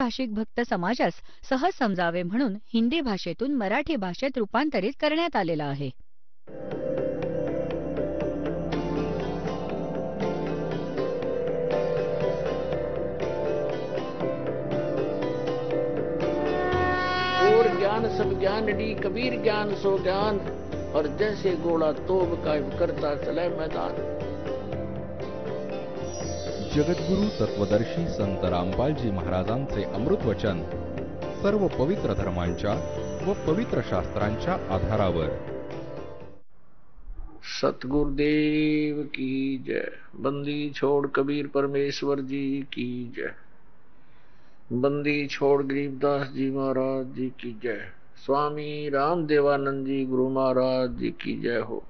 भाषिक भक्त समाजास सहज समजावे म्हणून हिंदी भाषेतून मराठी भाषेत रूपांतरित करण्यात आलेला आहे. और ज्ञान सब ज्ञानडी कबीर ज्ञान सो ज्ञान, और जैसे घोड़ा तोब कायम करता चले मैदान. जगद्गुरु तत्वदर्शी संत रामपालजी महाराजांचे अमृत वचन सर्व पवित्र धर्मांच्या व पवित्र शास्त्रांच्या आधारावर. सतगुरुदेव की जय. बंदी छोड़ कबीर परमेश्वर जी की जय. बंदी छोड़ गरीबदास जी महाराज जी की जय. स्वामी रामदेवानंद जी गुरु महाराज जी की जय हो.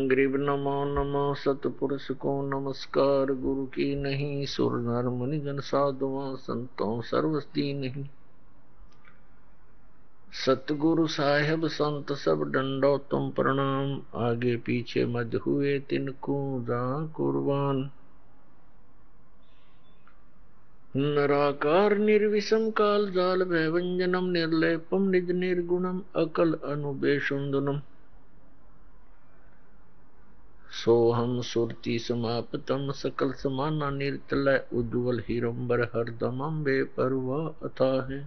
गरीब नमो नमो सतपुरुष को नमस्कार. गुरु की नहीं सुर नर मुनि जन साधुओं संतों सर्वस्ती नहीं. सतगुरु साहेब संत सब डंडो तुम प्रणाम. आगे पीछे मत हुए तिनको जा कुर्बान. नराकार निर्विषम काल जाल भयवंजनम निर्लेपम निज निर्गुणम अकल अनुबेशुंदनम. सोहम सुरति समापतम सकल समाना निर्तलय उज्ज्वल हिरंबर हरदमम बेपरवा अथा है.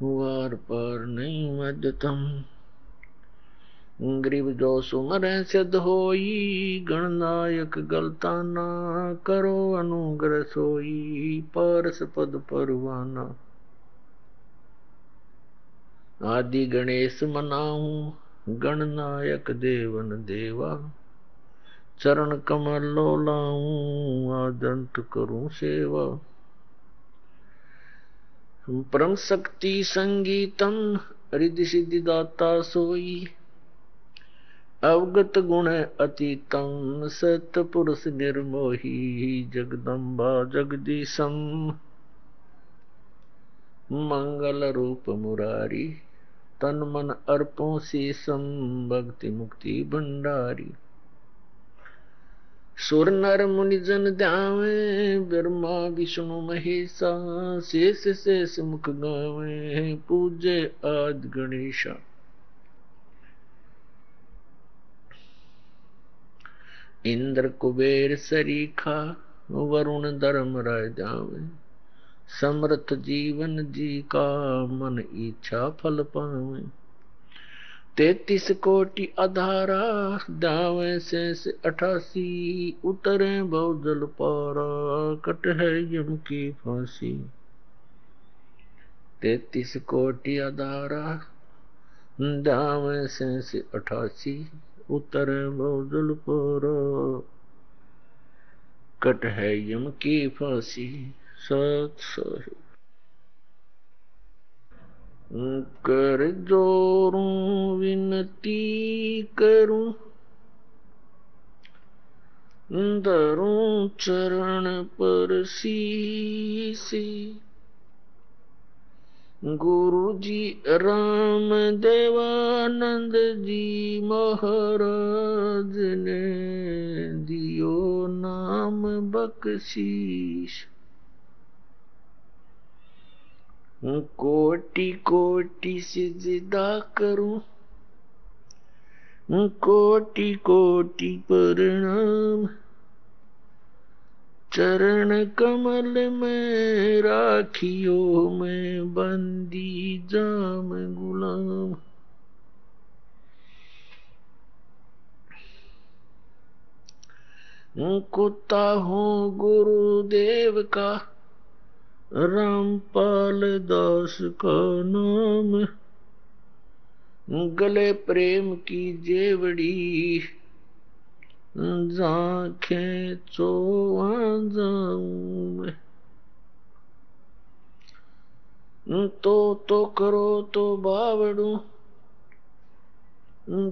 वार पार नहीं मध्यतम. गरीब जो सुमर सिद्ध होई. गणनायक गलता ना करो अनुग्रह सोई. पारस पद परवाना. आदि गणेश मनाऊं गणनायक देवन देवा. चरण कमल लो लाऊं आदंत करूं सेवा. परम शक्ति संगीतम रिद्धि सिद्धि दाता सोई. अवगत गुण अतीतम सतपुरुष निर्मोही. जगदम्बा जगदीशम मंगल रूप मुरारी. तन मन अर्पों शीसम भक्ति मुक्ति भंडारी. सुर नर मुनि जन ध्यावे ब्रह्मा विष्णु महेशा. शेष शेष मुख गावे पूजे आदि गणेशा. इंद्र कुबेर सरीखा वरुण धर्म राय जावे. समर्थ जीवन जी का मन इच्छा फल पावे. 33 कोटि अधारा दावे शेष 88. उतरे बहुजल पारा कट है यम की फांसी. 33 कोटि अधारा दावे शेष 88. उतरे बहुजल पारा कट है यम की फांसी. सत सही कर जोरूं विनती करूं. धरूं चरण पर शीसी. गुरु जी राम देवानंद जी महाराज ने दियो नाम बख्शीश. कोटि कोटि सिजदा करूं. कोटि कोटि प्रणाम. चरण कमल में राखियो मैं बंदी जाम गुलाम. कुत्ता हूँ गुरुदेव का रामपाल दास का नाम. गले प्रेम की जेवड़ी जांखें चोआ जाऊं मैं. तो करो तो बावड़ू.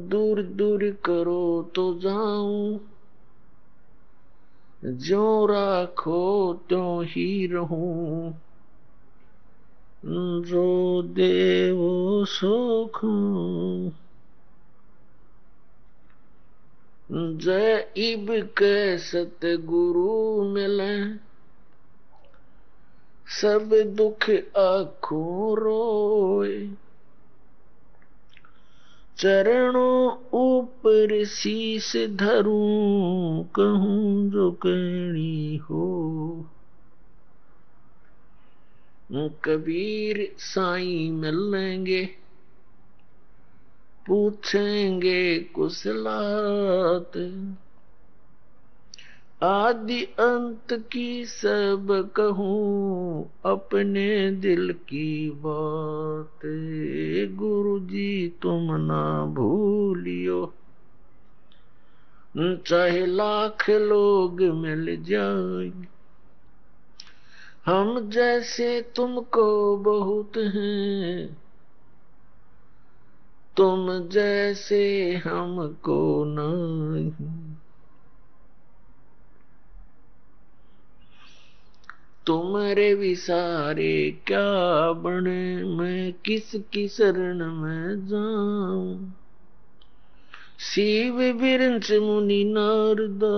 दूर दूर करो तो जाऊं. जो राखो त्यों ही रहूं. जो देवो सो खाऊं. जय इब के सतगुरु मिले, सब दुख आँखों रोए। चरणों ऊपर शीस धरूं, कहूं जो कहनी हो। कबीर साईं मिलेंगे, पूछेंगे कुशलात। आदि अंत की सब कहूं, अपने दिल की बात। गुरु जी तुम ना भूलियो, चाहे लाख लोग मिल जाएं। हम जैसे तुमको बहुत हैं, तुम जैसे हमको नहीं। तुम्हारे विसारे क्या बने, मैं किसकी शरण में जाऊं। शिव विरंच मुनि नारदा,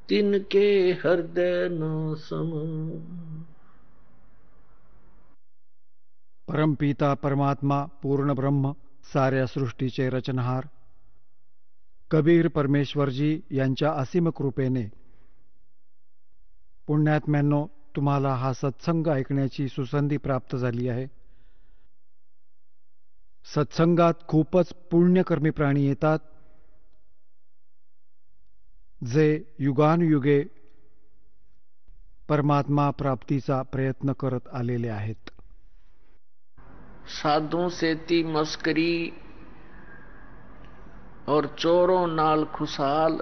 तिनके हृदय न समो। परमपिता परमात्मा पूर्ण ब्रह्म साऱ्या सृष्टीचे रचनहार कबीर परमेश्वरजी यांच्या असीम कृपेने पुण्यात्म्यांनो तुम्हाला हा सत्संग ऐकण्याची सुसंधी प्राप्त झाली आहे. सत्संगात खूपच पुण्यकर्मी प्राणी येतात, जे युगानुयुगे परमात्मा प्राप्तीचा प्रयत्न करत आलेले आहेत. साधुओं से ती मस्करी और चोरों नाल खुशहाल,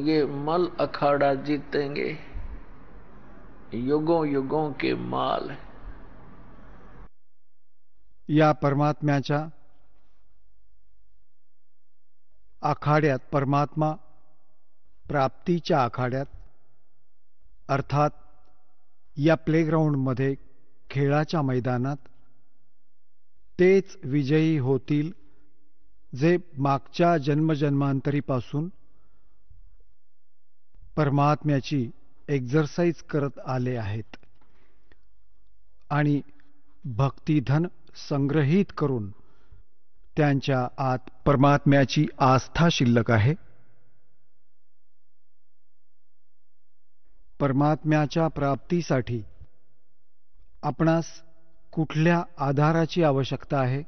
ये मल अखाड़ा जीतेंगे, युगों युगों के माल. या परमात्म्याच्या आखाड्यात, परमात्मा प्राप्तीच्या आखाड्यात, अर्थात या प्लेग्राऊंडमध्ये, खेळाच्या मैदानात तेच विजयी होतील जे मागच्या जन्मजन्मांतरीपासून परमात्म्याची एक्झरसाइज करत आले आहेत आणि भक्तिधन संग्रहित करून त्यांच्या आत परमात्म्याची आस्था शिल्लक आहे. परमात्म्याच्या प्राप्तीसाठी आपणास कुठल्या आधाराची आवश्यकता आहे?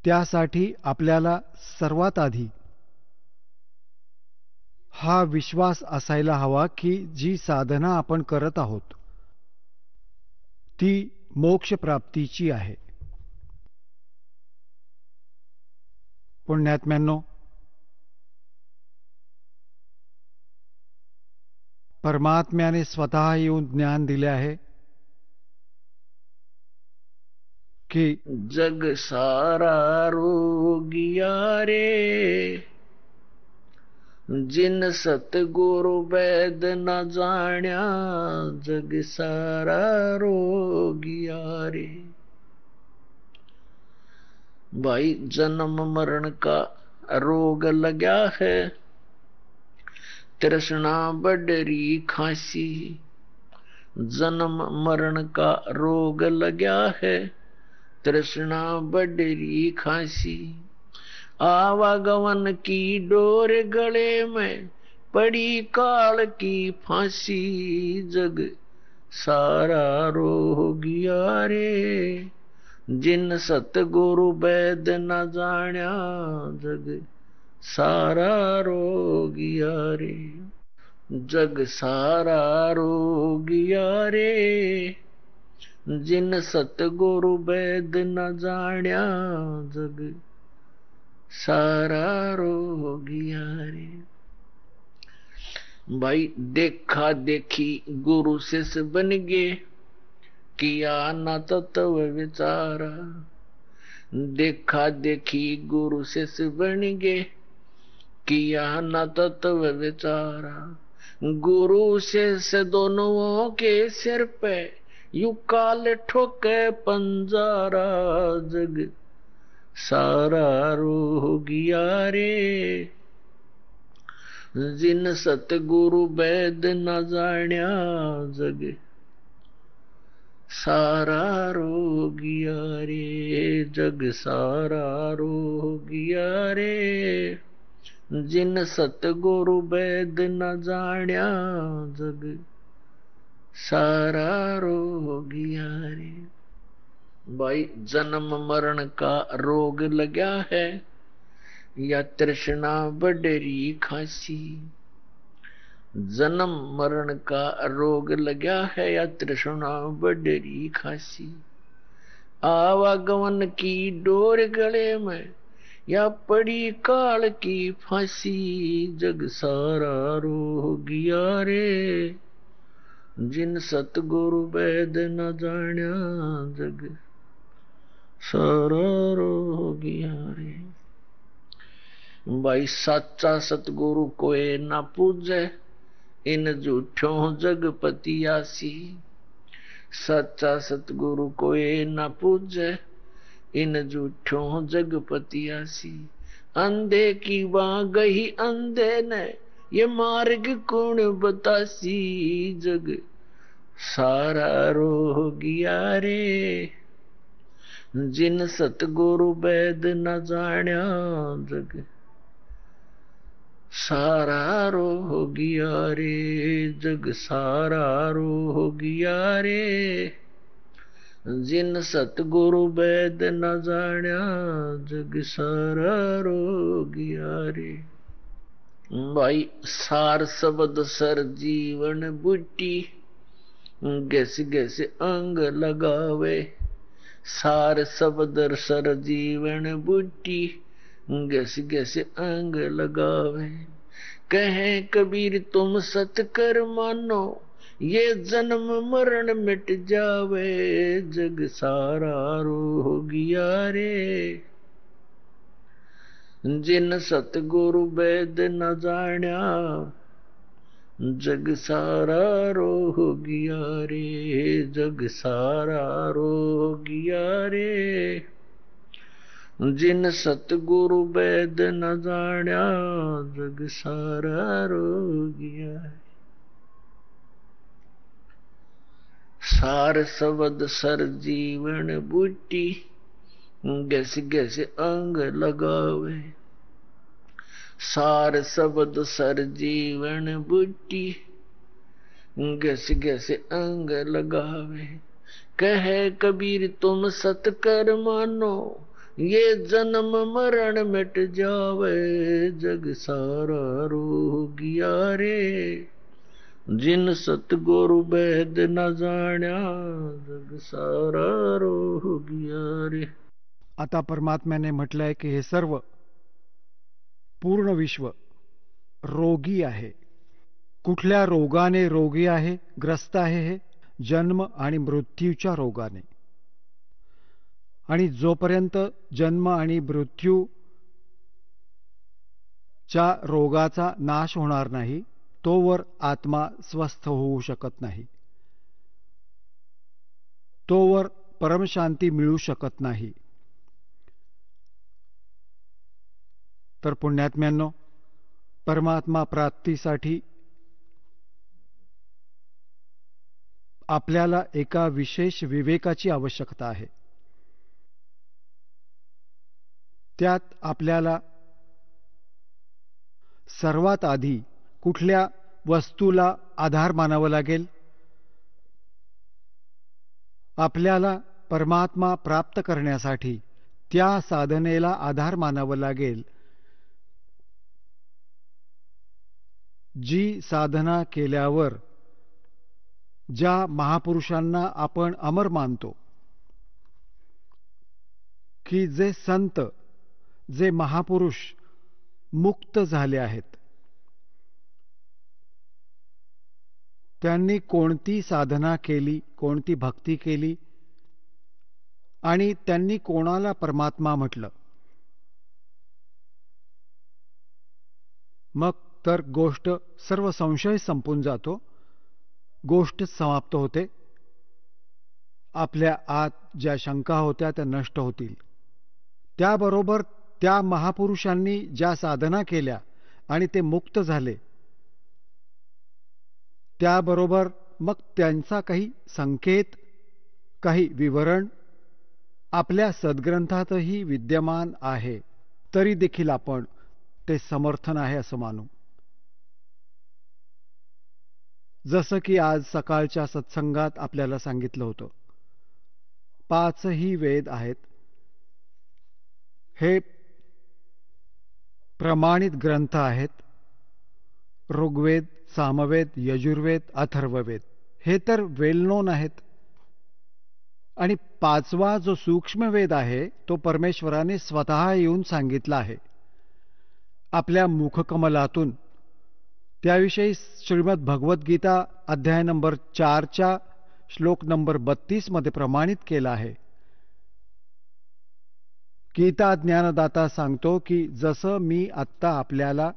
त्यासाठी आपल्याला सर्वात आधी हा विश्वास असायला हवा की जी साधना आपण करत आहोत ती मोक्ष प्राप्तीची आहे. पुण्यात्म्यांनो, परमात्म्याने स्वतः येऊन ज्ञान दिले आहे कि जग सारा रोगिया रे, जिन सतगुरु वैद न जाण्या, जग सारा रोगिया रे. भाई जन्म मरण का रोग लगा है, तृष्णा बडरी खांसी. जन्म मरण का रोग लगा है, तृष्णा बडरी खांसी. आवागमन की डोर गले में, पड़ी काल की फांसी. जग सारा रोगिया रे, जिन सतगुरु वैद न जाण्या, जग सारा रोगिया रे. जग सारा रोगिया रे, जिन सतगुरु वैद न जाण्या, जग सारा रोगिया रे. भाई देखा देखी गुरु शिष्य बन गे, किया न तत्व विचारा. देखा देखी गुरु शिष्य बन गे, किया न तत्व विचारा. गुरु शिष्य दोनों के सिर पे, यू काल ठोके पंजारा. जग सारा रोगिया रे। जिन सतगुरु वैद न जाण्या जग, सारा रोगिया रे। जग सारा रोगिया रे। जिन सतगुरु वैद न जाण्या जग, सारा रोगिया रे। भाई जन्म मरण का रोग लगा है, या तृष्णा बडरी खासी। जन्म मरण का रोग लगा है, या तृष्णा बडरी खासी। आवागमन की डोर गले में, या पड़ी काल की फांसी। जग सारा रोगिया रे। जिन सतगुरु वैद न जाण्या जग, सारा रोगिया रे। भाई साचा सतगुरु कोई ना पूजे, इन झूठों जगपति आसी। सच्चा सतगुरु कोई ना पूजे, इन झूठों जगपति आसी। अंधे की वहां गई अंधे ने, ये मार्ग कौन बतासी। जग सारा रोगिया रे। जिन सतगुरु वैद न जाण्या जग, सारा रोगिया रे। जग सारा रोगिया रे। जिन सतगुरु वैद न जाण्या जग, सारा रोगिया रे। भाई सार शब्द सर जीवन बूटी, गैस गैस अंग लगावे। सार शब्द सर जीवन बूटी, गैस गैस अंग लगावे। कहें कबीर तुम सत कर मानो, ये जन्म मरण मिट जावे। जग सारा रोगिया रे। जिन सतगुरु वैद न जाण्या जग सारा रोगिया रे। जग सारा रोगिया रे। जिन सतगुरु वैद न जाण्या जग सारा रोगिया। सार शब्द सर जीवन बूटी, गैस गैस अंग लगावे। सार शब्द सर जीवन बूटी, गैस गैस अंग लगावे। कहे कबीर तुम सत कर मानो, ये जन्म मरण मिट जावे। जग सारा रोगिया रे। जिन सतगुरु वैद न जाण्या जग, सारा रोगिया रे। आता परमात्म्याने म्हटलंय की हे सर्व पूर्ण विश्व रोगी आहे. कुठल्या रोगाने रोगी आहे, ग्रस्त आहे? हे जन्म आणि मृत्यूच्या रोगाने. आणि जोपर्यंत जन्म आणि मृत्यूच्या रोगाचा नाश होणार नाही, तोवर आत्मा स्वस्थ होऊ शकत नाही, तोवर परमशांती मिळू शकत नाही. तर पुण्यात्म्यांनो, परमात्मा प्राप्तीसाठी आपल्याला एका विशेष विवेकाची आवश्यकता आहे. त्यात आपल्याला सर्वात आधी कुठल्या वस्तूला आधार मानावं लागेल? आपल्याला परमात्मा प्राप्त करण्यासाठी त्या साधनेला आधार मानावं लागेल जी साधना केल्यावर ज्या महापुरुषांना आपण अमर मानतो, की जे संत, जे महापुरुष मुक्त झाले आहेत, त्यांनी कोणती साधना केली, कोणती भक्ती केली आणि त्यांनी कोणाला परमात्मा म्हटलं, मग तर गोष्ट सर्व संशय संपून जातो, गोष्ट समाप्त होते. आपल्या आत ज्या शंका होत्या त्या नष्ट होतील. त्याबरोबर त्या महापुरुषांनी ज्या साधना केल्या आणि ते मुक्त झाले, त्याबरोबर मग त्यांचा काही संकेत, काही विवरण आपल्या सद्ग्रंथातही विद्यमान आहे, तरी देखील आपण ते समर्थन आहे असं मानू. जसं की आज सकाळच्या सत्संगात आपल्याला सांगितलं होतं, 5ही वेद आहेत. हे प्रमाणित ग्रंथ आहेत. ऋग्वेद, सामवेद, यजुर्वेद, अथर्ववेद हे तर वेल नोन आहेत. आणि 5वा जो सूक्ष्म वेद आहे तो परमेश्वराने स्वतः येऊन सांगितला आहे आपल्या मुखकमलातून. त्याविषयी श्रीमद भगवद्गीता अध्याय नंबर 4च्या श्लोक नंबर 32 मध्ये प्रमाणित केला आहे. गीता ज्ञानदाता सांगतो की जसं मी आत्ता आपल्याला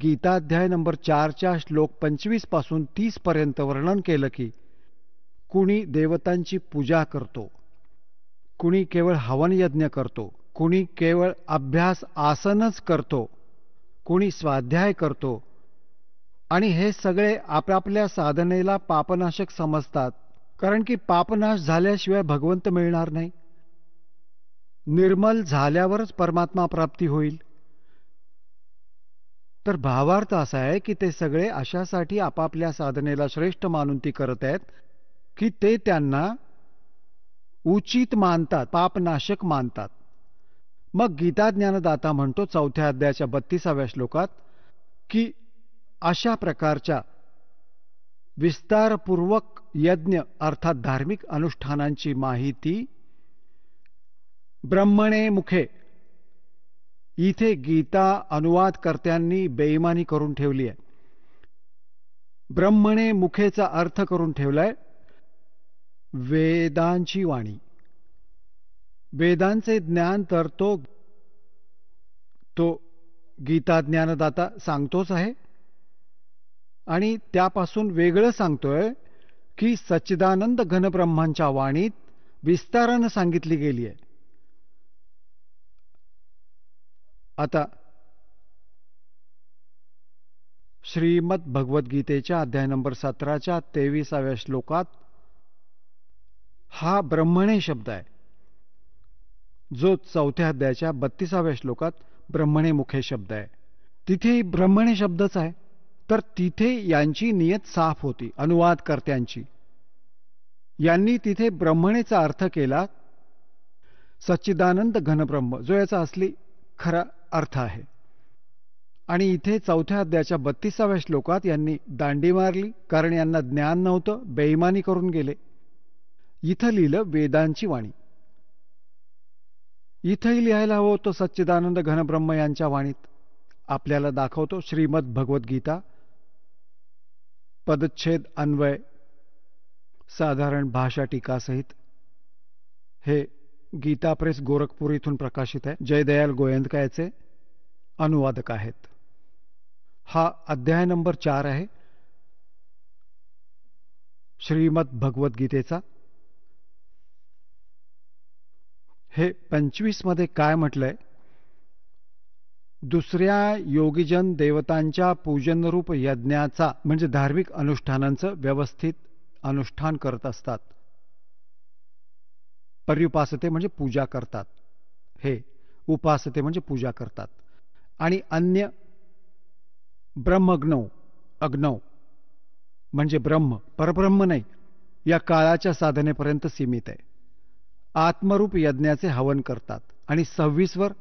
गीताध्याय नंबर 4च्या श्लोक 25 पासून 30 पर्यंत वर्णन केलं की कुणी देवतांची पूजा करतो, कुणी केवळ हवन यज्ञ करतो, कुणी केवळ अभ्यास आसनच करतो, कुणी स्वाध्याय करतो, आणि हे सगळे आपापल्या साधनेला पापनाशक समजतात, कारण की पापनाश झाल्याशिवाय भगवंत मिळणार नाही. निर्मल झाल्यावरच परमात्मा प्राप्ती होईल. तर भावार्थ असा आहे की ते सगळे अशासाठी आपापल्या साधनेला श्रेष्ठ मानून ती करत आहेत की ते त्यांना उचित मानतात, पापनाशक मानतात. मग गीता ज्ञानदाता म्हणतो 4थ्या अध्यायाच्या 32व्या श्लोकात की अशा प्रकारच्या विस्तारपूर्वक यज्ञ अर्थात धार्मिक अनुष्ठानांची माहिती ब्रह्मणे मुखे, इथे गीता अनुवादकर्त्यांनी बेईमानी करून ठेवली आहे. ब्रह्मणे मुखेचा अर्थ करून ठेवलाय वेदांची वाणी. वेदांचे ज्ञान तर तो गीता ज्ञानदाता सांगतोच आहे, आणि त्यापासून वेगळं सांगतोय की सच्चिदानंद घनब्रह्मांच्या वाणीत विस्तारानं सांगितली गेली आहे. आता श्रीमद भगवद्गीतेच्या अध्याय नंबर 17च्या 23व्या श्लोकात हा ब्रह्मणे शब्द आहे, जो 4थ्या अध्यायाच्या 32व्या श्लोकात ब्रह्मणे मुखे शब्द आहे. तिथे ब्रह्मणे शब्दच आहे. तर तिथे यांची नियत साफ होती अनुवादकर्त्यांची. यांनी तिथे ब्रह्मणेचा अर्थ केला सच्चिदानंद घनब्रह्म, जो याचा असली खरा अर्थ आहे. आणि इथे 4थ्या अध्यायाच्या 32व्या श्लोकात यांनी दांडी मारली, कारण यांना ज्ञान नव्हतं, बेईमानी करून गेले. इथं लिहिलं वेदांची वाणी. इथंही लिहायला हवं होतं सच्चिदानंद घनब्रह्म यांच्या वाणीत. आपल्याला दाखवतो श्रीमद भगवद्गीता पदच्छेद अन्वय साधारण भाषा टीकासहित. हे गीता प्रेस गोरखपूर इथून प्रकाशित आहे. जयदयाल गोयंदका याचे अनुवादक आहेत. हा अध्याय नंबर 4 आहे श्रीमद भगवद्गीतेचा. हे 25 मध्ये काय म्हटलंय, दुसऱ्या योगीजन देवतांच्या पूजनरूप यज्ञाचा म्हणजे धार्मिक अनुष्ठानांचं व्यवस्थित अनुष्ठान करत असतात. पर्युपासते म्हणजे पूजा करतात, हे उपासते म्हणजे पूजा करतात. आणि अन्य ब्रह्मग्नौ, अग्नौ म्हणजे ब्रह्म, परब्रह्म नाही, या काळाच्या साधनेपर्यंत सीमित आहे. आत्मरूप यज्ञाचे हवन करतात. आणि 26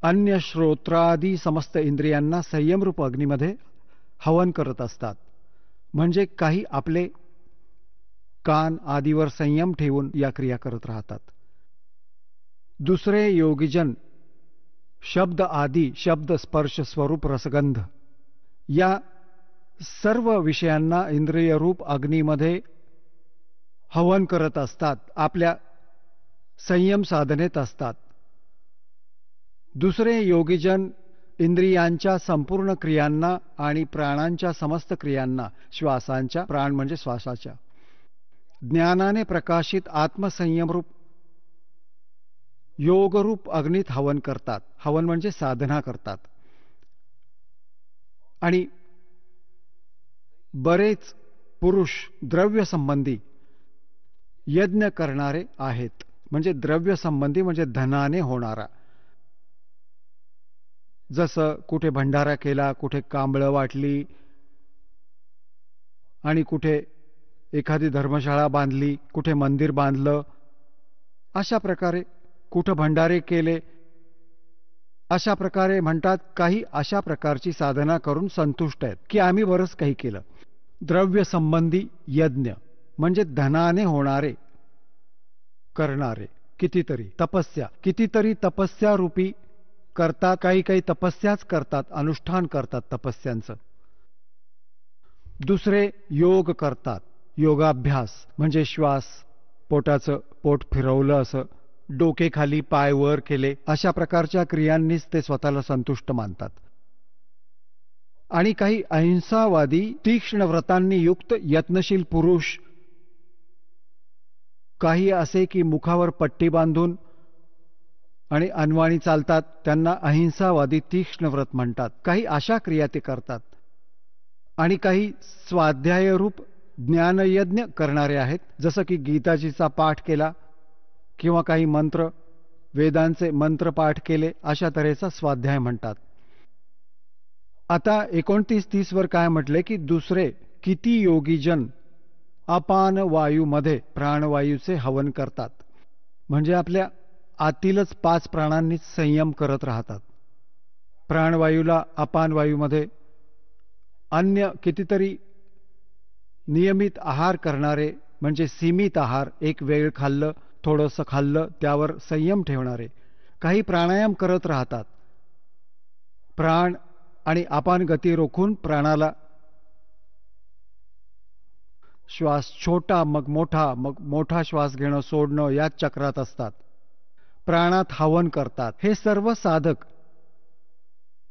अन्य श्रोत्रादी समस्त इंद्रियांना संयमरूप अग्नीमध्ये हवन करत असतात. म्हणजे काही आपले कान आदीवर संयम ठेवून या क्रिया करत राहतात. दुसरे योगीजन शब्द आदी, शब्द स्पर्श स्वरूप रसगंध या सर्व विषयांना इंद्रियरूप अग्नीमध्ये हवन करत असतात, आपल्या संयम साधनेत असतात. दुसरे योगीजन इंद्रियांच्या संपूर्ण क्रियांना आणि प्राणांच्या समस्त क्रियांना, श्वासांच्या, प्राण म्हणजे श्वासाच्या, ज्ञानाने प्रकाशित आत्मसंयमरूप योगरूप अग्नीत हवन करतात. हवन म्हणजे साधना करतात. आणि बरेच पुरुष द्रव्य संबंधी यज्ञ करणारे आहेत. म्हणजे द्रव्य संबंधी म्हणजे धनाने होणारा. जसं कुठे भंडारा केला, कुठे कांबळं वाटली, आणि कुठे एखादी धर्मशाळा बांधली, कुठे मंदिर बांधलं, अशा प्रकारे कुठं भंडारे केले, अशा प्रकारे म्हणतात. काही अशा प्रकारची साधना करून संतुष्ट आहेत की आम्ही बरंच काही केलं. द्रव्य संबंधी यज्ञ म्हणजे धनाने होणारे, करणारे. कितीतरी तपस्या रूपी करतात. काही तपस्याच करतात, अनुष्ठान करतात तपस्यांचं. दुसरे योग करतात. योगाभ्यास म्हणजे श्वास, पोटाचं पोट फिरवलं असं, डोके खाली पाय वर केले, अशा प्रकारच्या क्रियांनीच ते स्वतःला संतुष्ट मानतात. आणि काही अहिंसावादी तीक्ष्ण व्रतांनी युक्त यत्नशील पुरुष, काही असे की मुखावर पट्टी बांधून आणि अनवाणी चालतात, त्यांना अहिंसावादी तीक्ष्ण व्रत म्हणतात. काही अशा क्रिया ते करतात. आणि काही स्वाध्यायरूप ज्ञानयज्ञ करणारे आहेत, जसं की गीताजीचा पाठ केला किंवा काही मंत्र, वेदांचे मंत्र पाठ केले, अशा तऱ्हेचा स्वाध्याय म्हणतात. आता 29-30 वर काय म्हटले की दुसरे किती योगीजन अपान वायूमध्ये प्राणवायूचे हवन करतात. म्हणजे आपल्या आतीलच 5 प्राणांनीच संयम करत राहतात. प्राणवायूला अपान वायूमध्ये, अन्य कितीतरी नियमित आहार करणारे म्हणजे सीमित आहार, एक वेळ खाल्लं, थोडंसं खाल्लं, त्यावर संयम ठेवणारे. काही प्राणायाम करत राहतात. प्राण आणि अपान गती रोखून प्राणाला श्वास छोटा मग मोठा श्वास घेणं सोडणं याच चक्रात असतात. प्राणात हवन करतात. हे सर्व साधक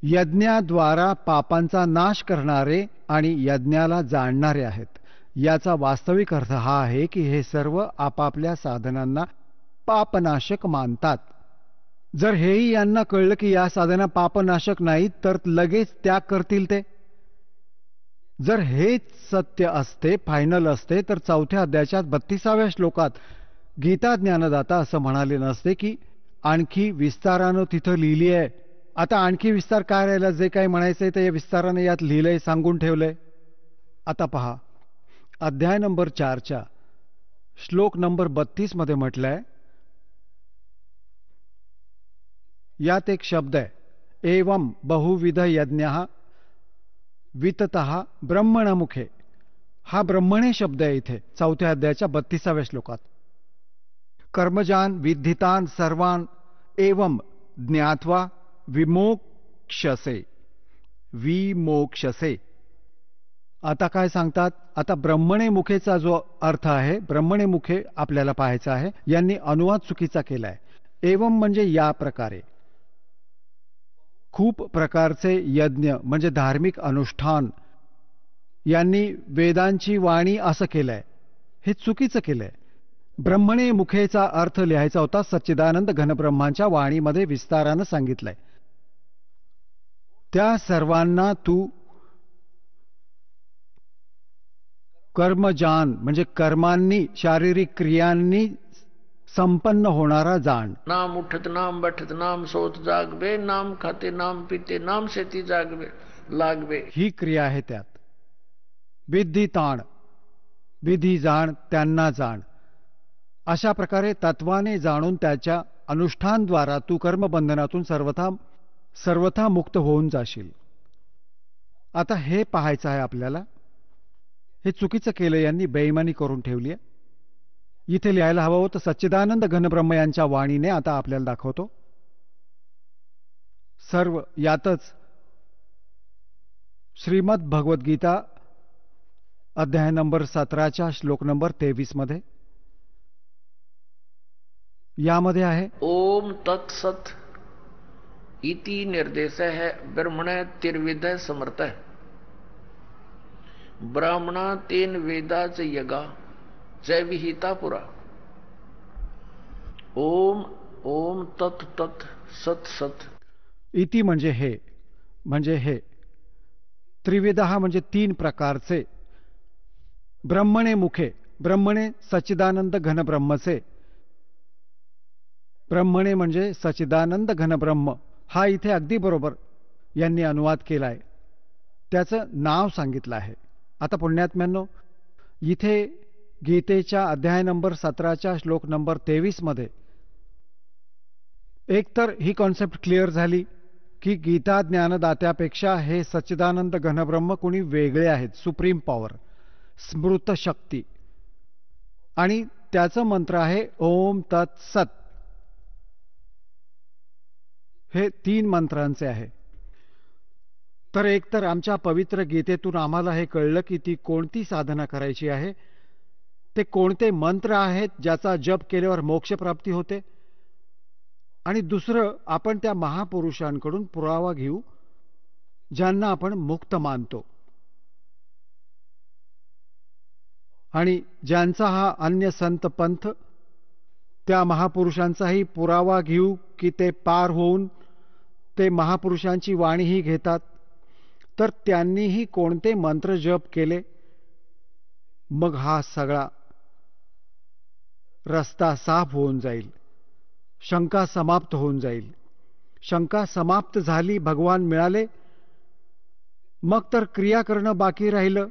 यज्ञाद्वारा पापांचा नाश करणारे आणि यज्ञाला जाणणारे आहेत. याचा वास्तविक अर्थ हा आहे की हे सर्व आपापल्या साधनांना पापनाशक मानतात. जर हेही यांना कळलं की या साधना पापनाशक नाहीत तर लगेच त्याग करतील ते. जर हेच सत्य असते, फायनल असते, तर 4थ्या अध्यायाच्या 32व्या श्लोकात गीता ज्ञानदाता असं म्हणाले नसते की आणखी विस्तारानं तिथं लिहिली आहे. आता आणखी विस्तार काय राहिला, जे काही म्हणायचंय ते विस्ताराने यात लिहिलंय, सांगून ठेवलंय. आता पहा, अध्याय नंबर 4च्या श्लोक नंबर 32 मध्ये म्हटलंय, यात एक शब्द आहे, एवं बहुविध यज्ञः विततः ब्रह्मणमुखे. हा ब्रह्मणे शब्द आहे इथे 4थ्या अध्यायाच्या 32व्या श्लोकात. कर्मजान विद्धितान सर्वान एवं ज्ञात्वा विमोक्षसे. आता काय सांगतात, आता ब्रह्मणे मुखेचा जो अर्थ आहे, ब्रह्मणे मुखे आपल्याला पाहायचा आहे. यांनी अनुवाद चुकीचा केलाय. एवं म्हणजे या प्रकारे, खूप प्रकारचे यज्ञ म्हणजे धार्मिक अनुष्ठान, यांनी वेदांची वाणी असं केलंय. हे चुकीचं केलंय. ब्रह्मणे मुखेचा अर्थ लिहायचा होता सच्चिदानंद घनब्रह्मांच्या वाणीमध्ये विस्तारानं सांगितलंय. त्या सर्वांना तू कर्मजान म्हणजे कर्मांनी, शारीरिक क्रियांनी संपन्न होणारा जाण. नाम उठत नाम बैठत नाम सोत जागबे, नाम खाते नाम पिते नाम शेती जागबे लागबे. ही क्रिया आहे त्यात. विधी ताण, विधी जाण, त्यांना जाण. अशा प्रकारे तत्वाने जाणून त्याच्या अनुष्ठानद्वारा तू कर्मबंधनातून सर्वथा मुक्त होऊन जाशील. आता हे पाहायचं आहे आपल्याला. हे चुकीचं केलं, यांनी बेईमानी करून ठेवली आहे. इथे लिहायला हवं होतं सच्चिदानंद घनब्रह्म यांच्या वाणीने. आता आपल्याला दाखवतो. सर्व यातच श्रीमद भगवद्गीता अध्याय नंबर 17च्या श्लोक नंबर 23 मध्ये यामध्ये आहे, ओम तत्सत इति निर्देश है ब्रह्मण तिर्विद समर्थ. ब्राह्मणा तेन वेदाच यगा जय विहिता पुरा. ओम ओम तत् तत् सत सत. इति म्हणजे हे. त्रिविधः म्हणजे 3 प्रकारचे. ब्रह्मणे मुखे, ब्रह्मणे सच्चिदानंद घन ब्रह्मचे. ब्रह्मणे म्हणजे सच्चिदानंद घन ब्रह्म. हा इथे अगदी बरोबर यांनी अनुवाद केलाय. त्याचं नाव सांगितलं आहे. आता पुण्यात्म्यांनो, इथे गीतेच्या अध्याय नंबर 17च्या श्लोक नंबर 23 मध्ये एकतर ही कॉन्सेप्ट क्लिअर झाली की गीता ज्ञानदात्यापेक्षा हे सच्चिदानंद घनब्रह्म कुणी वेगळे आहेत, सुप्रीम पॉवर, स्मृत शक्ती, आणि त्याचं मंत्र आहे ओम तत् सत. हे 3 मंत्रांचे आहे. तर एकतर आमच्या पवित्र गीतेतून आम्हाला हे कळलं की ती कोणती साधना करायची आहे, ते कोणते मंत्र आहेत ज्याचा जप केल्यावर मोक्षप्राप्ती होते, आणि दुसरं आपण त्या महापुरुषांकडून पुरावा घेऊ ज्यांना आपण मुक्त मानतो आणि ज्यांचा हा अन्य संत पंथ, त्या महापुरुषांचाही पुरावा घेऊ की ते पार होऊन ते महापुरुषांची वाणीही घेतात. तर त्यांनीही कोणते मंत्र जप केले, मग हा सगळा रस्ता साफ होऊन जाईल, शंका समाप्त होऊन जाईल. शंका समाप्त झाली, भगवान मिळाले, मग तर क्रिया करणं बाकी राहिलं.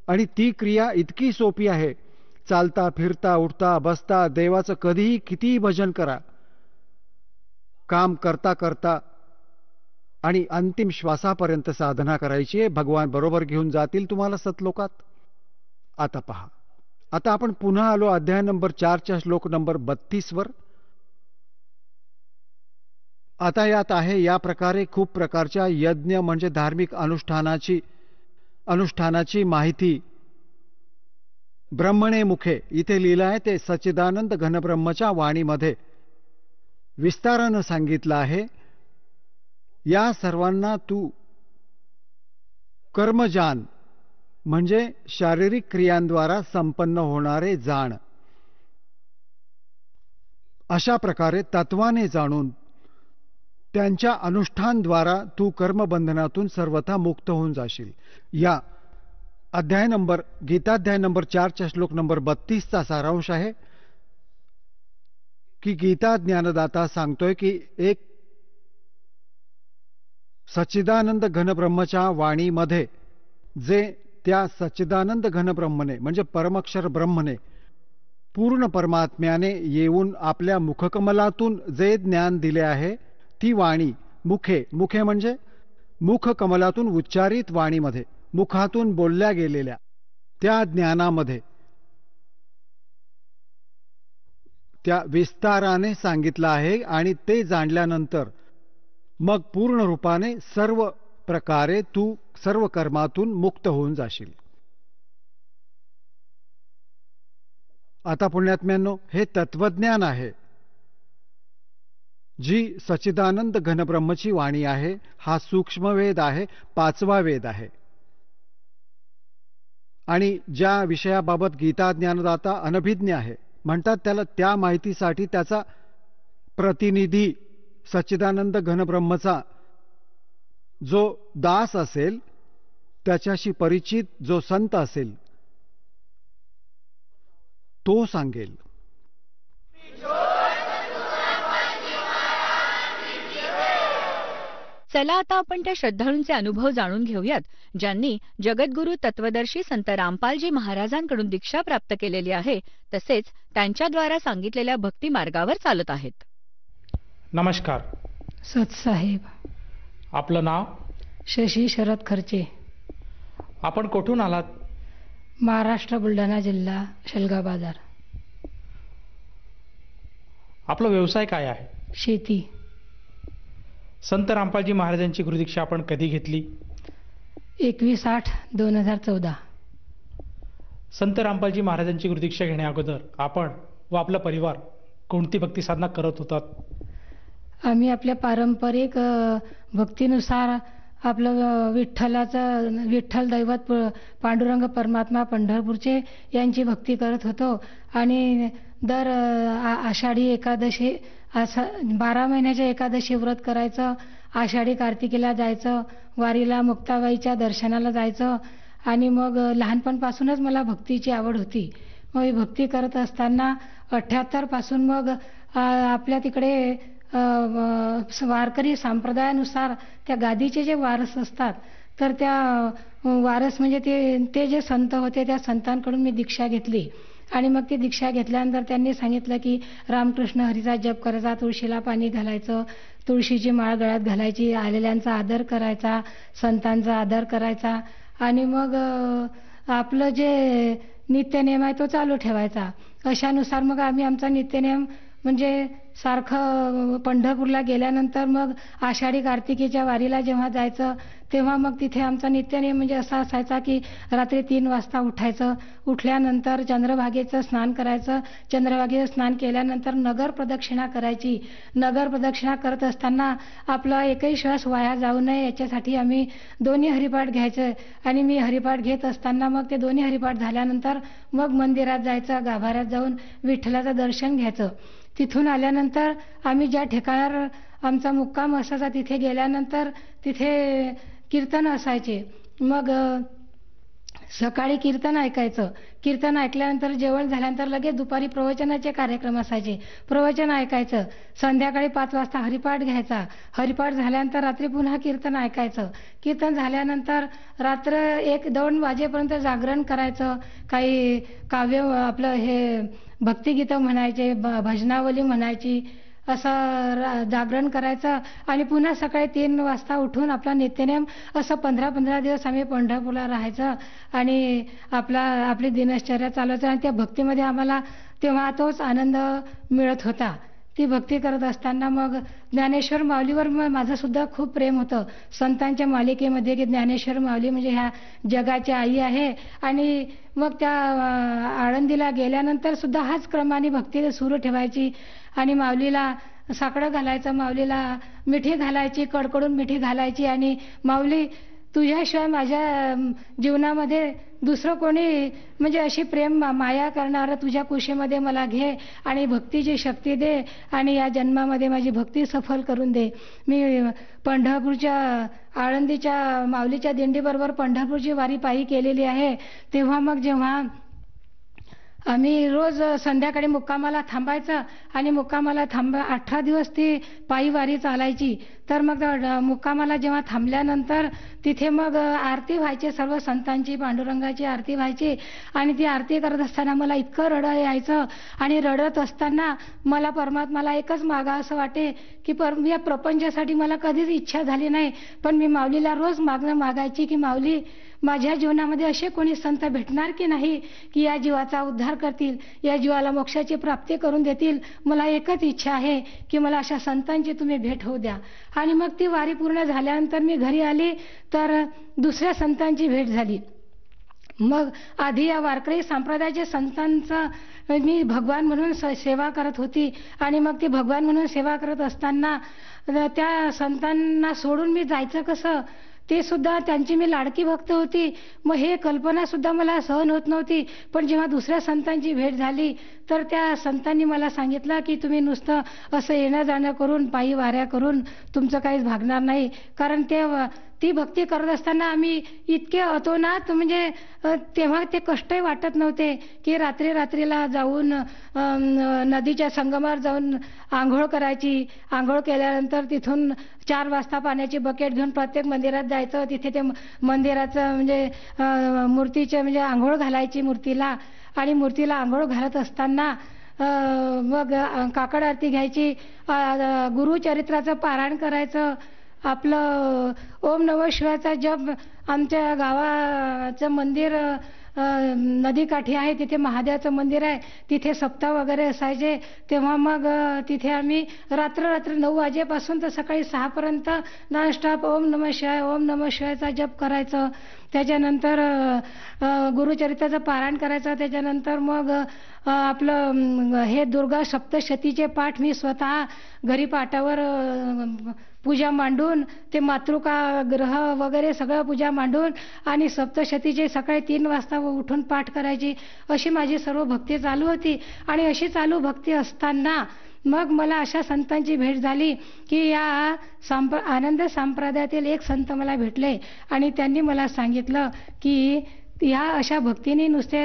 आणि ती क्रिया इतकी सोपी आहे, चालता फिरता उठता बसता देवाचं कधीही कितीही भजन करा, काम करता करता आणि अंतिम श्वासापर्यंत साधना करायची आहे. भगवान बरोबर घेऊन जातील तुम्हाला सतलोकात. आता पहा, आता आपण पुन्हा आलो अध्याय नंबर 4च्या श्लोक नंबर 32 वर. आता यात आहे या प्रकारे खूप प्रकारच्या यज्ञ म्हणजे धार्मिक अनुष्ठानाची माहिती. ब्रह्मणे मुखे इथे लिहिलं आहे ते सच्चिदानंद घनब्रह्मच्या वाणीमध्ये विस्तारानं सांगितलं आहे. या सर्वांना तू कर्मजान म्हणजे शारीरिक क्रियांद्वारा संपन्न होणारे जाण. अशा प्रकारे तत्वाने जाणून त्यांच्या अनुष्ठानद्वारा तू कर्मबंधनातून सर्वथा मुक्त होऊन जाशील. या गीताध्याय नंबर 4च्या श्लोक नंबर 32चा सारांश आहे की गीता ज्ञानदाता सांगतोय की एक सच्चिदानंद घनब्रह्मच्या वाणीमध्ये जे त्या सच्चिदानंद घनब्रह्मने म्हणजे परमक्षर ब्रह्मने पूर्ण परमात्म्याने येऊन आपल्या मुखकमलातून जे ज्ञान दिले आहे, ती वाणी मुखे म्हणजे मुखकमलातून उच्चारित वाणीमध्ये, मुखातून बोलल्या गेलेल्या त्या ज्ञानामध्ये त्या विस्ताराने सांगितलं आहे. आणि ते जाणल्यानंतर मग पूर्ण रूपाने सर्व प्रकारे तू सर्व कर्मातून मुक्त होऊन जाशील. आता पुण्यात्म्यांनो, हे तत्वज्ञान आहे, जी सच्चिदानंद घनब्रह्मची वाणी आहे. हा सूक्ष्मवेद आहे, 5वा वेद आहे. आणि ज्या विषयाबाबत गीता ज्ञानदाता अनभिज्ञ आहे म्हणतात, त्याला त्या माहितीसाठी त्याचा प्रतिनिधी सच्चिदानंद घनब्रह्मचा जो दास असेल, त्याच्याशी परिचित जो संत असेल, तो सांगेल. चला आता आपण त्या श्रद्धाळूंचे अनुभव जाणून घेऊयात ज्यांनी जगद्गुरू तत्वदर्शी संत रामपालजी महाराजांकडून दीक्षा प्राप्त केलेली आहे, तसेच त्यांच्याद्वारा सांगितलेल्या भक्ती मार्गावर चालत आहेत. नमस्कार सतसाहेब. आपलं नाव? शशी शरद खर्चे. आपण कुठून आलात? महाराष्ट्र, बुलढाणा जिल्हा, शेलगाव बाजार. आपला व्यवसाय काय आहे? शेती. संत रामपालजी महाराजांची गुरुदीक्षा आपण कधी घेतली? 21/8/2014. संत रामपालजी महाराजांची गुरुदीक्षा घेण्या अगोदर आपण व आपला परिवार कोणती भक्ती साधना करत होतात? आम्ही आपल्या पारंपरिक भक्तीनुसार आपलं विठ्ठल दैवत पांडुरंग परमात्मा पंढरपूरचे यांची भक्ती करत होतो. आणि दर आषाढी एकादशी असं 12 महिन्याच्या एकादशी व्रत करायचं, आषाढी कार्तिकीला जायचं, वारीला मुक्ताबाईच्या दर्शनाला जायचं. आणि मग लहानपणापासूनच मला भक्तीची आवड होती. मग ही भक्ती करत असताना 78 पासून मग आपल्या तिकडे वारकरी संप्रदायानुसार त्या गादीचे जे वारस असतात, तर त्या वारस म्हणजे ते जे संत होते त्या संतांकडून मी दीक्षा घेतली. आणि मग ती दीक्षा घेतल्यानंतर त्यांनी सांगितलं की रामकृष्ण हरीचा जप करायचा, तुळशीला पाणी घालायचं, तुळशीची माळ गळ्यात घालायची, आलेल्यांचा आदर करायचा, संतांचा आदर करायचा. आणि मग आपलं जे नित्यनेम आहे तो चालू ठेवायचा. अशानुसार मग आम्ही आमचा नित्यनेम म्हणजे सारखं पंढरपूरला गेल्यानंतर मग आषाढी कार्तिकीच्या वारीला जेव्हा जायचं तेव्हा मग तिथे आमचा नित्यनेम म्हणजे असा असायचा की रात्री 3 वाजता उठायचं. उठल्यानंतर चंद्रभागेचं स्नान करायचं. चंद्रभागेचं स्नान केल्यानंतर नगर प्रदक्षिणा करायची. नगर प्रदक्षिणा करत असताना आपला एकही श्वास वाया जाऊ नये याच्यासाठी आम्ही दोन्ही हरिपाठ घ्यायचं. आणि मी हरिपाठ घेत असताना मग ते दोन्ही हरिपाठ झाल्यानंतर मग मंदिरात जायचं, गाभाऱ्यात जाऊन विठ्ठलाचं दर्शन घ्यायचं. तिथून आल्यानंतर आम्ही ज्या ठिकाणावर आमचा मुक्काम असायचा तिथे गेल्यानंतर तिथे कीर्तन असायचे. मग सकाळी कीर्तन ऐकायचं. कीर्तन ऐकल्यानंतर जेवण झाल्यानंतर लगेच दुपारी प्रवचनाचे कार्यक्रम असायचे. प्रवचन ऐकायचं. संध्याकाळी 5 वाजता हरिपाठ घ्यायचा. हरिपाठ झाल्यानंतर रात्री पुन्हा कीर्तन ऐकायचं. कीर्तन झाल्यानंतर रात्र 1-2 वाजेपर्यंत जागरण करायचं. काही काव्य आपलं हे भक्तिगीतं म्हणायचे, भजनावली म्हणायची, असं जागरण करायचं. आणि पुन्हा सकाळी 3 वाजता उठून आपला नित्यनेम असं 15-15 दिवस आम्ही पंढरपूरला राहायचं. आणि आपली दिनचर्या चालवायचं. आणि त्या भक्तीमध्ये आम्हाला तेव्हा तोच आनंद मिळत होता. ती भक्ती करत असताना मग ज्ञानेश्वर माऊलीवर माझं सुद्धा खूप प्रेम होतं. संतांच्या मालिकेमध्ये की ज्ञानेश्वर माऊली म्हणजे ह्या जगाची आई आहे. आणि मग त्या आळंदीला गेल्यानंतर सुद्धा हाच क्रमाने भक्ती सुरू ठेवायची. आणि माऊलीला साकडं घालायचं, माऊलीला मिठी घालायची, कडकडून मिठी घालायची. आणि माऊली तुझ्याशिवाय माझ्या जीवनामध्ये दुसरं कोणी म्हणजे अशी प्रेम माया करणारं तुझ्या कुशीमध्ये मला घे आणि भक्तीची शक्ती दे आणि या जन्मामध्ये माझी भक्ती सफल करून दे. मी पंढरपूरच्या आळंदीच्या माऊलीच्या दिंडीबरोबर पंढरपूरची वारी पायी केलेली आहे. तेव्हा मग जेव्हा आम्ही रोज संध्याकाळी मुक्कामाला थांबायचं आणि मुक्कामाला 18 दिवस ती पायी वारी चालायची. तर मग मुक्कामाला जेव्हा थांबल्यानंतर तिथे मग आरती व्हायची, सर्व संतांची पांडुरंगाची आरती व्हायची. आणि ती आरती करत असताना मला इतकं रडं यायचं. आणि रडत असताना मला परमात्माला एकच मागा असं वाटे की या प्रपंचासाठी मला कधीच इच्छा झाली नाही, पण मी माऊलीला रोज मागायची की माऊली माझ्या जीवनामध्ये असे कोणी संत भेटणार की नाही की या जीवाचा उद्धार करतील, या जीवाला मोक्षाची प्राप्ती करून देतील. मला एकच इच्छा आहे की मला अशा संतांची तुम्ही भेट होऊ द्या. आणि मग ती वारी पूर्ण झाल्यानंतर मी घरी आली तर दुसऱ्या संतांची भेट झाली. मग आधी या वारकरी संप्रदायाच्या संतांचं मी भगवान म्हणून सेवा करत होती. आणि मग ती भगवान म्हणून सेवा करत असताना त्या संतांना सोडून मी जायचं कसं, ते सुद्धा त्यांची मी लाडकी भक्त होती. मग हे कल्पना सुद्धा मला सहन होत नव्हती. पण जेव्हा दुसऱ्या संतांची भेट झाली तर त्या संतांनी मला सांगितलं की तुम्ही नुसतं असं येणं जाणं करून पायी वाऱ्या करून तुमचं काहीच भागणार नाही. कारण ती भक्ती करत असताना आम्ही इतके अतोनात म्हणजे तेव्हा ते कष्टही वाटत नव्हते की रात्रीला जाऊन नदीच्या संगमावर जाऊन आंघोळ करायची. आंघोळ केल्यानंतर तिथून 4 वाजता पाण्याची बकेट घेऊन प्रत्येक मंदिरात जायचं. तिथे ते मंदिराचं म्हणजे मूर्तीचे म्हणजे आंघोळ घालायची मूर्तीला. आणि मूर्तीला आंघोळ घालत असताना मग काकड आरती घ्यायची, गुरुचरित्राचं पारायण करायचं, आपलं ओम नमः शिवायचा जप. आमच्या गावाचं मंदिर नदीकाठी आहे, तिथे महादेवाचं मंदिर आहे, तिथे सप्ताह वगैरे असायचे. तेव्हा मग तिथे आम्ही रात्र 9 वाजेपासून तर सकाळी 6 पर्यंत नॉनस्टॉप ओम नमः शिवाय ओम नमः शिवायचा जप करायचं. त्याच्यानंतर गुरुचरित्राचं पारायण करायचं. त्याच्यानंतर मग आपलं हे दुर्गा सप्तशतीचे पाठ मी स्वतः घरी पाटावर पूजा मांडून ते मातृका ग्रह वगैरे सगळं पूजा मांडून आणि सप्तशतीचे सकाळी 3 वाजता उठून पाठ करायची. अशी माझी सर्व भक्ती चालू होती. आणि अशी चालू भक्ती असताना मग मला अशा संतांची भेट झाली की या आनंद संप्रदायातील एक संत मला भेटले आणि त्यांनी मला सांगितलं की ह्या अशा भक्तीने नुसते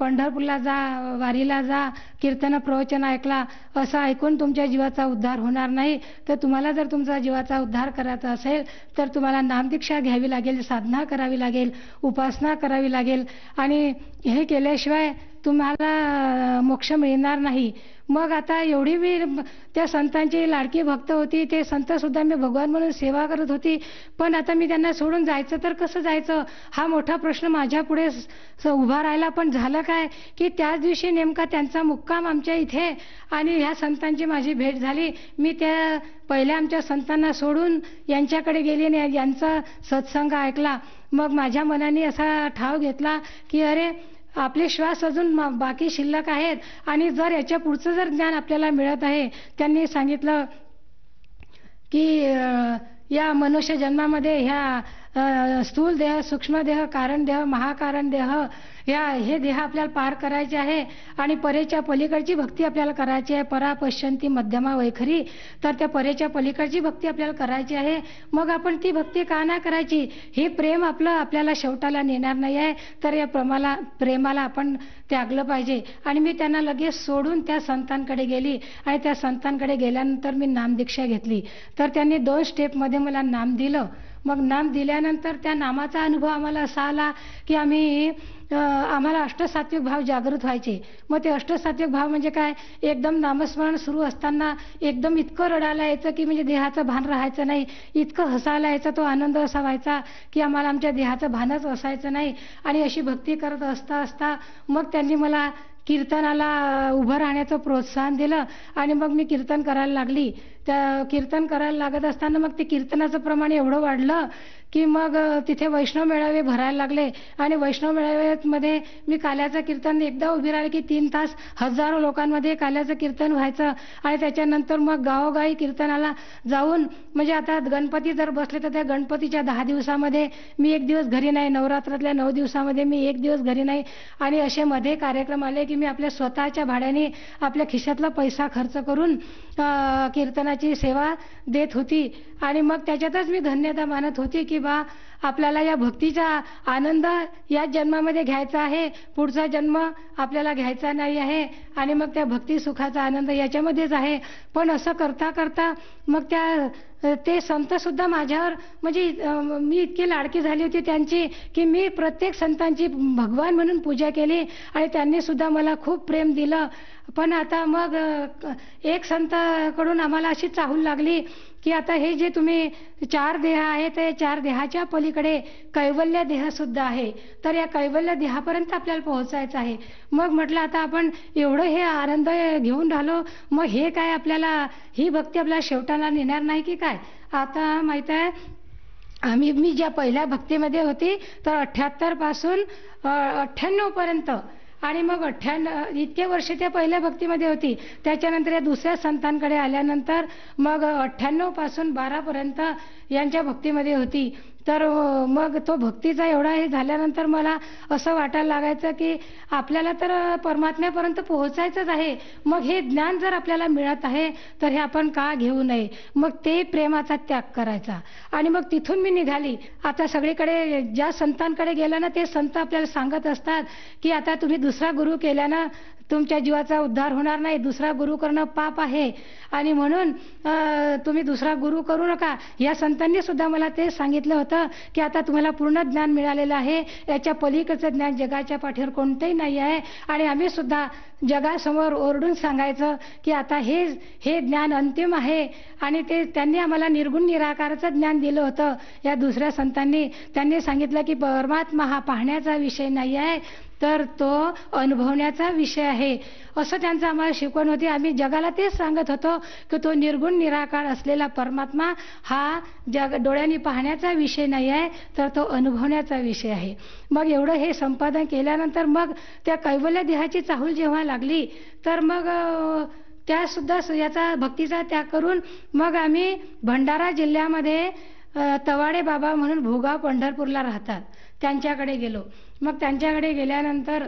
पंढरपूरला जा, वारीला जा, कीर्तन प्रवचन ऐकला असं ऐकून तुमच्या जीवाचा उद्धार होणार नाही. तर तुम्हाला जर तुमचा जीवाचा उद्धार करायचा असेल तर तुम्हाला नामदीक्षा घ्यावी लागेल, साधना करावी लागेल, उपासना करावी लागेल आणि हे केल्याशिवाय तुम्हाला मोक्ष मिळणार नाही. मग आता एवढी मी त्या संतांची लाडकी भक्त होती, ते संत सुद्धा मी भगवान म्हणून सेवा करत होती, पण आता मी त्यांना सोडून जायचं तर कसं जायचं हा मोठा प्रश्न माझ्या पुढे उभा राहिला. पण झालं काय की त्याच दिवशी नेमका त्यांचा मुक्काम आमच्या इथे आणि ह्या संतांची माझी भेट झाली. मी त्या पहिल्या आमच्या संतांना सोडून यांच्याकडे गेली आणि यांचा सत्संग ऐकला. मग माझ्या मनाने असा ठाव घेतला की अरे आपले श्वास अजून बाकी शिल्लक आहेत आणि जर याच्या पुढचं जर ज्ञान आपल्याला मिळत आहे. त्यांनी की या मनुष्य जन्मामध्ये ह्या स्थूल देह, सूक्ष्म देह, कारण देह, महाकारण देह हे देह आपल्याला पार करायचे आहे आणि परेच्या पलीकडची भक्ती आपल्याला करायची आहे. परा पश्यंती मध्यमा वैखरी, तर त्या परेच्या पलीकडची भक्ती आपल्याला करायची आहे. मग आपण ती भक्ती का नाही करायची? हे प्रेम आपल्याला शेवटाला नेणार नाही आहे, तर या प्रेमाला आपण त्यागलं पाहिजे. आणि मी त्यांना लगेच सोडून त्या संतांकडे गेली आणि त्या संतांकडे गेल्यानंतर मी नामदीक्षा घेतली. तर त्यांनी 2 स्टेपमध्ये मला नाम दिलं. मग नाम दिल्यानंतर त्या नामाचा अनुभव आम्हाला असा आला की आम्हाला अष्टसात्विक भाव जागृत व्हायचे. मग ते अष्टसात्विक भाव म्हणजे काय? एकदम नामस्मरण सुरू असताना एकदम इतकं रडायला यायचं की म्हणजे देहाचं भान राहायचं नाही, इतकं हसायला यायचं, तो आनंद असा व्हायचा की आम्हाला आमच्या देहाचं भानच असायचं नाही. आणि अशी भक्ती करत असता मग त्यांनी मला कीर्तनाला उभं राहण्याचं प्रोत्साहन दिलं आणि मग मी कीर्तन करायला लागली. त्या कीर्तन करायला लागत असताना मग ते कीर्तनाचं प्रमाण एवढं वाढलं की मग तिथे वैष्णव मेळावे भरायला लागले आणि वैष्णव मेळाव्यामध्ये मी काल्याचं कीर्तन एकदा उभी राहिले की 3 तास हजारो लोकांमध्ये काल्याचं कीर्तन व्हायचं. आणि त्याच्यानंतर मग गावोगावी कीर्तनाला जाऊन म्हणजे आता गणपती जर बसले तर त्या गणपतीच्या 10 दिवसामध्ये मी 1 दिवस घरी नाही, नवरात्रातल्या 9 दिवसामध्ये मी 1 दिवस घरी नाही. आणि असे मध्ये कार्यक्रम आले की मी आपल्या स्वतःच्या भाड्याने आपल्या खिशातला पैसा खर्च करून कीर्तनाची सेवा देत होती. आणि मग त्याच्यातच मी धन्यता मानत होती की बा आपल्याला या भक्तीचा आनंद या जन्मामध्ये घ्यायचा आहे, पुढचा जन्म आपल्याला घ्यायचा नाही आहे आणि मग त्या भक्ती सुखाचा आनंद याच्यामध्येच आहे. पण असं करता करता मग ते संत सुद्धा माझ्यावर म्हणजे मी इतकी लाडकी झाली होती त्यांची की मी प्रत्येक संतांची भगवान म्हणून पूजा केली आणि त्यांनी सुद्धा मला खूप प्रेम दिलं. पण आता मग एक संताकडून आम्हाला अशी चाहूल लागली की आता हे जे तुम्ही 4 देह आहेत ते 4 देहाच्या पलीकडे कैवल्य देह सुद्धा आहे, तर या कैवल्य देहापर्यंत आपल्याला पोहोचायचं आहे. मग म्हटलं आता आपण एवढं हे आनंद घेऊन राहिलो, मग हे काय आपल्याला ही भक्ती आपल्याला शेवटाला नेणार नाही की काय? आता माहित आहे मी ज्या पहिल्या भक्तीमध्ये होती तर 78 पासून 98 पर्यंत आणि मग 98 इतके वर्ष त्या पहिल्या भक्तीमध्ये होती. त्याच्यानंतर या दुसऱ्या संतांकडे आल्यानंतर मग 98 पासून 12 पर्यंत यांच्या भक्तीमध्ये होती. तर मग तो भक्तीचा एवढा हे झाल्यानंतर मला असं वाटायला लागायचं की आपल्याला तर परमात्म्यापर्यंत पोहोचायचंच आहे. मग हे ज्ञान जर आपल्याला मिळत आहे तर हे आपण का घेऊ नये? मग ते प्रेमाचा त्याग करायचा. आणि मग तिथून मी निघाली. आता सगळीकडे ज्या संतांकडे गेला ना ते संत आपल्याला सांगत असतात की आता तुम्ही दुसरा गुरु केल्यानं तुमच्या जीवाचा उद्धार होणार नाही, दुसरा गुरु करणं पाप आहे आणि म्हणून तुम्ही दुसरा गुरु करू नका. या संतांनी सुद्धा मला ते सांगितलं होतं की आता तुम्हाला पूर्ण ज्ञान मिळालेलं आहे, याच्या पलीकडचं ज्ञान जगाच्या पाठीवर कोणतंही नाही आहे. आणि आम्ही सुद्धा जगासमोर ओरडून सांगायचं की आता हे ज्ञान अंतिम आहे. आणि त्यांनी आम्हाला निर्गुण निराकाराचं ज्ञान दिलं होतं. या दुसऱ्या संतांनी त्यांनी सांगितलं की परमात्मा हा पाहण्याचा विषय नाही आहे तर तो अनुभवण्याचा विषय आहे, असं त्यांचं आम्हाला शिकवण होती. आम्ही जगाला तेच सांगत होतो की तो निर्गुण निराकार असलेला परमात्मा हा डोळ्यांनी पाहण्याचा विषय नाही आहे तर तो अनुभवण्याचा विषय आहे. मग एवढं हे संपादन केल्यानंतर मग त्या कैवल्य देहाची चाहूल जेव्हा लागली तर मग त्या सुद्धा याचा भक्तीचा त्याग करून मग आम्ही भंडारा जिल्ह्यामध्ये तवाडे बाबा म्हणून भोगाव पंढरपूरला राहतात त्यांच्याकडे गेलो. मग त्यांच्याकडे गेल्यानंतर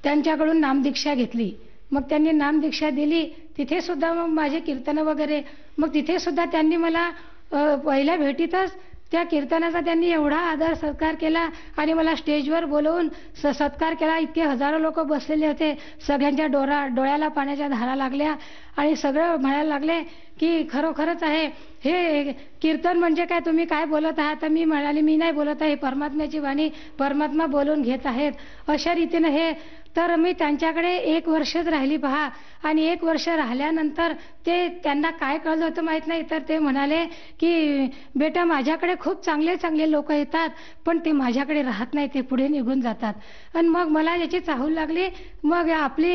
त्यांच्याकडून नामदीक्षा घेतली. मग त्यांनी नामदीक्षा दिली. तिथे सुद्धा मग माझे कीर्तन वगैरे, मग तिथे सुद्धा त्यांनी मला पहिल्या भेटीतच त्या कीर्तनाचा त्यांनी एवढा आदर सत्कार केला आणि मला स्टेजवर बोलवून सत्कार केला. इतके हजारो लोक बसलेले होते. सगळ्यांच्या डोळ्याला पाण्याच्या धारा लागल्या आणि सगळं म्हणायला लागले की खरोखरच आहे हे कीर्तन म्हणजे काय, तुम्ही काय बोलत आहात. मी म्हणाली मी नाही बोलत आहे, परमात्म्याची वाणी परमात्मा बोलून घेत आहेत, अशा रीतीनं हे. तर मी त्यांच्याकडे 1 वर्षच राहिली पहा. आणि 1 वर्ष राहिल्यानंतर ते त्यांना काय कळलं होतं माहीत नाही, तर ते म्हणाले की बेटा माझ्याकडे खूप चांगले चांगले लोक येतात पण ते माझ्याकडे राहत नाही, ते पुढे निघून जातात. आणि मग मला याची चाहूल लागली. मग आपली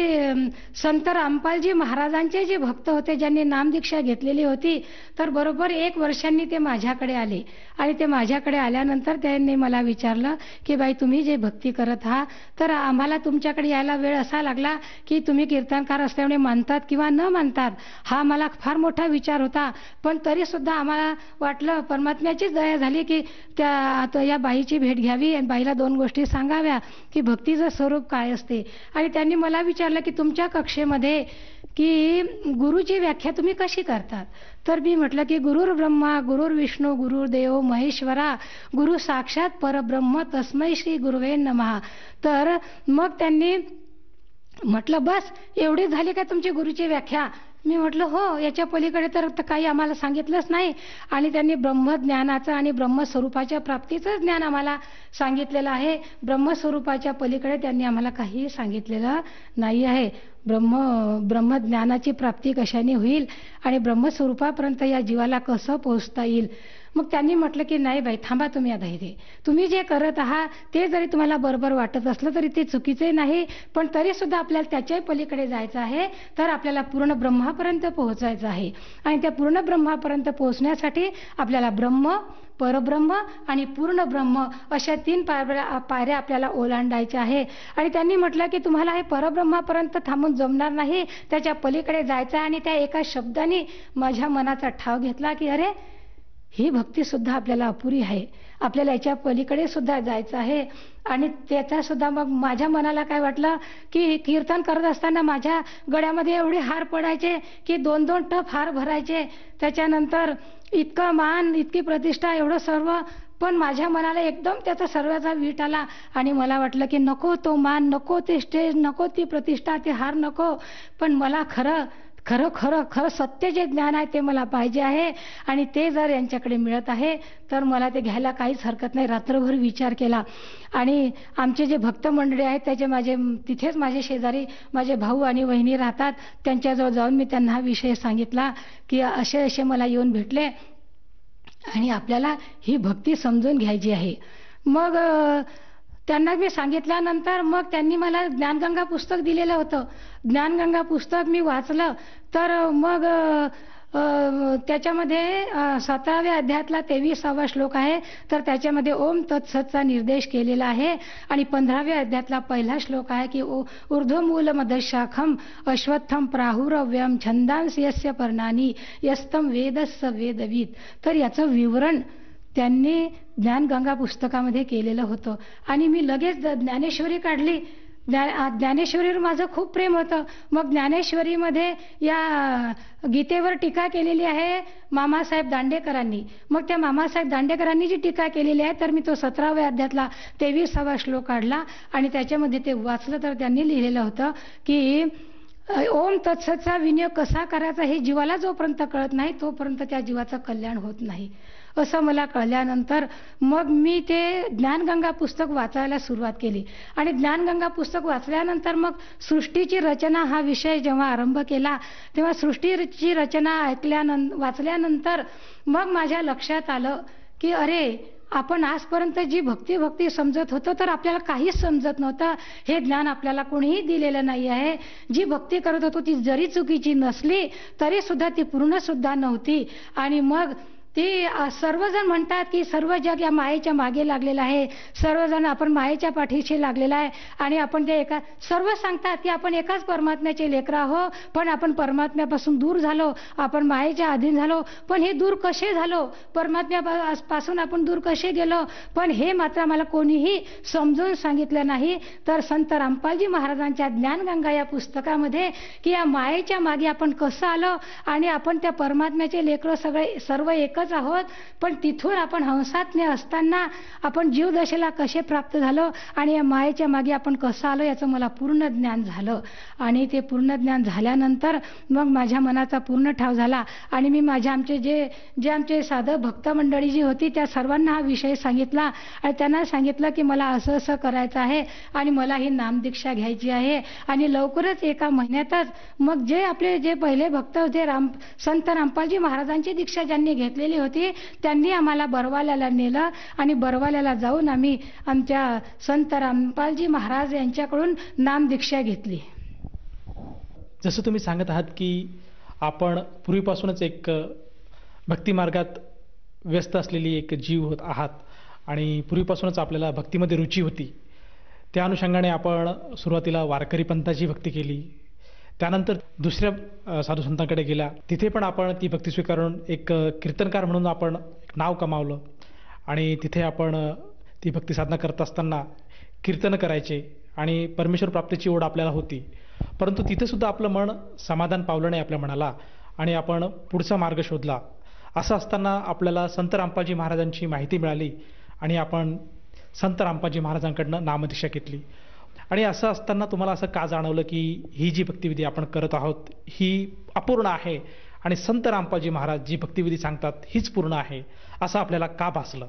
संत रामपालजी महाराजांचे जे भक्त होते ज्यांनी नामदीक्षा घेतलेली होती, तर बरोबर 1 वर्षांनी ते माझ्याकडे आले. आणि ते माझ्याकडे आल्यानंतर त्यांनी मला विचारलं की बाई तुम्ही जे भक्ती करत आहात तर आम्हाला तुमच्याकडे यायला वेळ असा लागला की तुम्ही कीर्तनकार असल्यामुळे मानतात किंवा न मानतात, हा मला फार मोठा विचार होता. पण तरी सुद्धा आम्हाला वाटलं परमात्म्याचीच दया झाली की या बाईची भेट घ्यावी आणि बाईला 2 गोष्टी सांगाव्या की भक्तीचं स्वरूप काय असते. आणि त्यांनी मला विचारलं की तुमच्या कक्षेमध्ये की गुरुची व्याख्या तुम्ही कशी करतात. तर मी म्हटलं की गुरुर ब्रह्मा गुरुर विष्णू गुरुर्देव महेश्वरा गुरु साक्षात परब्रह्म तस्मै श्री गुरुवे नमः. तर मग त्यांनी म्हटलं बस एवढी झाली का तुमची गुरुची व्याख्या. मी म्हटलं हो, याच्या पलीकडे तर काही आम्हाला सांगितलंच नाही. आणि त्यांनी ब्रह्मज्ञानाचं आणि ब्रह्मस्वरूपाच्या प्राप्तीचं ज्ञान आम्हाला सांगितलेलं आहे. ब्रह्मस्वरूपाच्या पलीकडे त्यांनी आम्हाला काही सांगितलेलं नाही आहे. ब्रह्मज्ञानाची प्राप्ती कशाने होईल आणि ब्रह्मस्वरूपापर्यंत या जीवाला कसं पोहोचता येईल. मग त्यांनी म्हटलं की नाही बाई थांबा तुम्ही आता इथे, तुम्ही जे करत आहात ते जरी तुम्हाला बरोबर वाटत असलं तरी ते चुकीचे नाही, पण तरी सुद्धा आपल्याला त्याच्याही पलीकडे जायचं आहे. तर आपल्याला पूर्ण ब्रह्मापर्यंत पोहोचायचं आहे. आणि त्या पूर्ण ब्रह्मापर्यंत पोहोचण्यासाठी आपल्याला ब्रह्म, परब्रह्म आणि पूर्ण ब्रह्म अशा 3 पायऱ्या आपल्याला ओलांडायच्या आहे. आणि त्यांनी म्हटलं की तुम्हाला हे परब्रह्मापर्यंत थांबून जमणार नाही, त्याच्या पलीकडे जायचं आहे. आणि त्या एका शब्दाने माझ्या मनाचा ठाव घेतला की अरे ही भक्ती सुद्धा आपल्याला अपुरी आहे, आपल्याला याच्या पलीकडे सुद्धा जायचं आहे. आणि त्याचा सुद्धा मग माझ्या मनाला काय वाटलं की कीर्तन करत असताना माझ्या गळ्यामध्ये एवढे हार पडायचे की 2-2 टप हार भरायचे. त्याच्यानंतर इतकं मान, इतकी प्रतिष्ठा, एवढं सर्व, पण माझ्या मनाला एकदम त्याचा सर्वाचा वीट आला. आणि मला वाटलं की नको तो मान, नको ते स्टेज, नको ती प्रतिष्ठा, ते हार नको, पण मला खरं सत्य जे ज्ञान आहे ते मला पाहिजे आहे. आणि ते जर यांच्याकडे मिळत आहे तर मला ते घ्यायला काहीच हरकत नाही. रात्रभर विचार केला. आणि आमचे जे भक्त मंडळी आहेत तिथेच माझे शेजारी माझे भाऊ आणि वहिनी राहतात, त्यांच्याजवळ जाऊन मी त्यांना हा विषय सांगितला की असे मला येऊन भेटले आणि आपल्याला ही भक्ती समजून घ्यायची आहे. मग त्यांना मी सांगितल्यानंतर मग त्यांनी मला ज्ञानगंगा पुस्तक दिलेलं होतं. ज्ञानगंगा पुस्तक मी वाचलं. तर मग त्याच्यामध्ये 17व्या अध्यायातला 23वा श्लोक आहे. तर त्याच्यामध्ये ओम तत्सतचा निर्देश केलेला आहे. आणि 15व्या अध्यायातला पहिला श्लोक आहे की ऊर्ध्वमूल मदशाखम अश्वत्थम प्राहुरव्यम छंदांस यस्य पर्णानी यस्तम वेदस्य वेदवीत. तर याचं विवरण त्यांनी ज्ञानगंगा पुस्तकामध्ये केलेलं होतं. आणि मी लगेच ज्ञानेश्वरी काढली. ज्ञानेश्वरीवर माझं खूप प्रेम होतं. मग ज्ञानेश्वरीमध्ये या गीतेवर टीका केलेली आहे मामासाहेब दांडेकरांनी. मग त्या मामासाहेब दांडेकरांनी जी टीका केलेली आहे तर मी तो 17व्या अध्यायातला 23वा श्लोक काढला आणि त्याच्यामध्ये ते वाचलं. तर त्यांनी लिहिलेलं होतं की ओम तत्सतचा विनियोग कसा करायचा हे जीवाला जोपर्यंत कळत नाही तोपर्यंत त्या जीवाचं कल्याण होत नाही, असं मला कळल्यानंतर मग मी ते ज्ञानगंगा पुस्तक वाचायला सुरुवात केली. आणि ज्ञानगंगा पुस्तक वाचल्यानंतर मग सृष्टीची रचना हा विषय जेव्हा आरंभ केला तेव्हा सृष्टीची रचना वाचल्यानंतर मग माझ्या लक्षात आलं की अरे आपण आजपर्यंत जी भक्ती समजत होतो तर आपल्याला काहीच समजत नव्हतं. हे ज्ञान आपल्याला कोणीही दिलेलं नाही आहे. जी भक्ती करत होतो ती जरी चुकीची नसली तरी सुद्धा ती पूर्ण सुद्धा नव्हती. आणि मग ती सर्वजण म्हणतात की सर्व जग या मायेच्या मागे लागलेलं आहे, सर्वजण आपण मायेच्या पाठीशी लागलेला आहे आणि आपण ते सर्व सांगतात की आपण एकाच परमात्म्याचे लेकरं आहो, पण आपण परमात्म्यापासून दूर झालो, आपण मायेच्या अधीन झालो. पण हे दूर कसे झालो, परमात्म्यापासून आपण दूर कसे गेलो, पण हे मात्र मला कोणीही समजून सांगितलं नाही. तर संत रामपालजी महाराजांच्या ज्ञानगंगा या पुस्तकामध्ये की या मायेच्या मागे आपण कसं आलो आणि आपण त्या परमात्म्याचे लेकरं सर्व एकच आहोत, पण तिथून आपण हंसात्म्य असताना आपण जीवदशेला कसे प्राप्त झालो आणि या मायेच्या मागे आपण कसं आलो याचं मला पूर्ण ज्ञान झालं. आणि ते पूर्ण ज्ञान झाल्यानंतर मग माझ्या मनाचा पूर्ण ठाव झाला आणि मी आमचे साधं भक्त मंडळी जी होती त्या सर्वांना हा विषय सांगितला आणि त्यांना सांगितलं की मला असं असं करायचं आहे आणि मला ही नामदीक्षा घ्यायची आहे. आणि लवकरच एका महिन्यातच मग जे पहिले भक्त होते संत रामपालजी महाराजांची दीक्षा ज्यांनी घेतलेली होती त्यांनी आम्हाला बरवाल्याला नेलं आणि बरवाल्याला जाऊन आम्ही आमच्या संत रामपालजी महाराज यांच्याकडून नामदीक्षा घेतली. जसं तुम्ही सांगत आहात की आपण पूर्वीपासूनच एक भक्ती मार्गात व्यस्त असलेली एक जीव आहात आणि पूर्वीपासूनच आपल्याला भक्तीमध्ये रुची होती. त्या अनुषंगाने आपण सुरुवातीला वारकरी पंथाची भक्ती केली, त्यानंतर दुसऱ्या साधू संतांकडे गेला, तिथे पण आपण ती भक्ती स्वीकारून एक कीर्तनकार म्हणून आपण एक नाव कमावलं आणि तिथे आपण ती भक्ती साधना करत असताना कीर्तन करायचे आणि परमेश्वर प्राप्तीची ओढ आपल्याला होती. परंतु तिथे सुद्धा आपलं मन समाधान पावलं नाही आपल्या मनाला आणि आपण पुढचा मार्ग शोधला. असं असताना आपल्याला संत रामपालजी महाराजांची माहिती मिळाली आणि आपण संत रामपालजी महाराजांकडनं नामदीक्षा घेतली. आणि असं असताना तुम्हाला असं का जाणवलं की ही जी भक्तिविधी आपण करत आहोत ही अपूर्ण आहे आणि संत रामपालजी महाराज जी भक्तिविधी सांगतात हीच पूर्ण आहे, असं आपल्याला का भासलं?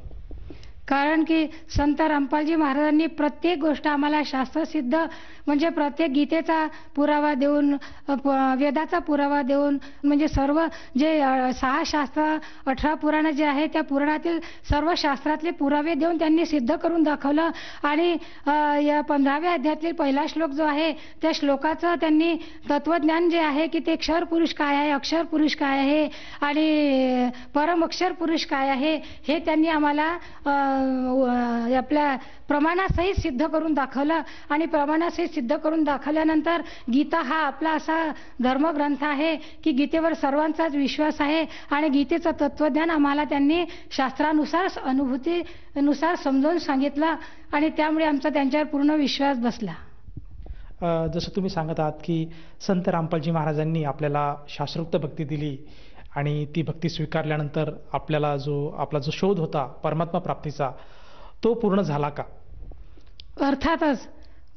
कारण की संत रामपालजी महाराजांनी प्रत्येक गोष्ट आम्हाला शास्त्रसिद्ध म्हणजे प्रत्येक गीतेचा पुरावा देऊन, वेदाचा पुरावा देऊन, म्हणजे सर्व जे 6 शास्त्र 18 पुराणं जे आहे त्या पुराणातील सर्व शास्त्रातले पुरावे देऊन त्यांनी सिद्ध करून दाखवलं. आणि या 15व्या अध्यायातील पहिला श्लोक जो आहे त्या श्लोकाचं त्यांनी तत्वज्ञान जे आहे की ते क्षर पुरुष काय आहे, अक्षर पुरुष काय आहे आणि परम अक्षर पुरुष काय आहे हे त्यांनी आम्हाला आपल्या प्रमाणासहित सिद्ध करून दाखवलं. आणि प्रमाणासहित सिद्ध करून दाखवल्यानंतर गीता हा आपला असा धर्मग्रंथ आहे की गीतेवर सर्वांचाच विश्वास आहे आणि गीतेचं तत्वज्ञान आम्हाला त्यांनी शास्त्रानुसार अनुभूतीनुसार समजावून सांगितलं आणि त्यामुळे आमचा त्यांच्यावर पूर्ण विश्वास बसला. जसं तुम्ही सांगत आहात की संत रामपालजी महाराजांनी आपल्याला शास्त्रोक्त भक्ती दिली आणि ती भक्ती स्वीकारल्यानंतर आपल्याला आपला जो शोध होता परमात्मा प्राप्तीचा तो पूर्ण झाला का? अर्थातच.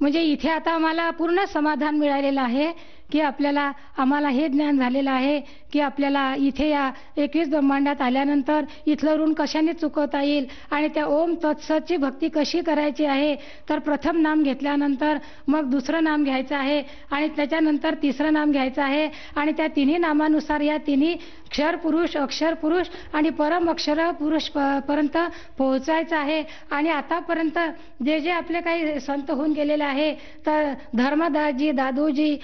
म्हणजे इथे आता आम्हाला पूर्ण समाधान मिळालेलं आहे की आम्हाला हे ज्ञान झालेलं आहे की आपल्याला इथे या 21 ब्रह्मांडात आल्यानंतर इथलं ऋण कशाने चुकवता येईल आणि त्या ओम तत्सतची भक्ती कशी करायची आहे. तर प्रथम नाम घेतल्यानंतर मग दुसरं नाम घ्यायचं आहे आणि त्याच्यानंतर तिसरं नाम घ्यायचं आहे आणि त्या तिन्ही नामानुसार या तिन्ही क्षर पुरुष, अक्षर पुरुष आणि परम अक्षर पुरुष पर्यंत पोहोचायचं आहे. आणि आतापर्यंत जे आपले काही संत होऊन गेलेले आहे तर धर्मदासजी, दादूजी,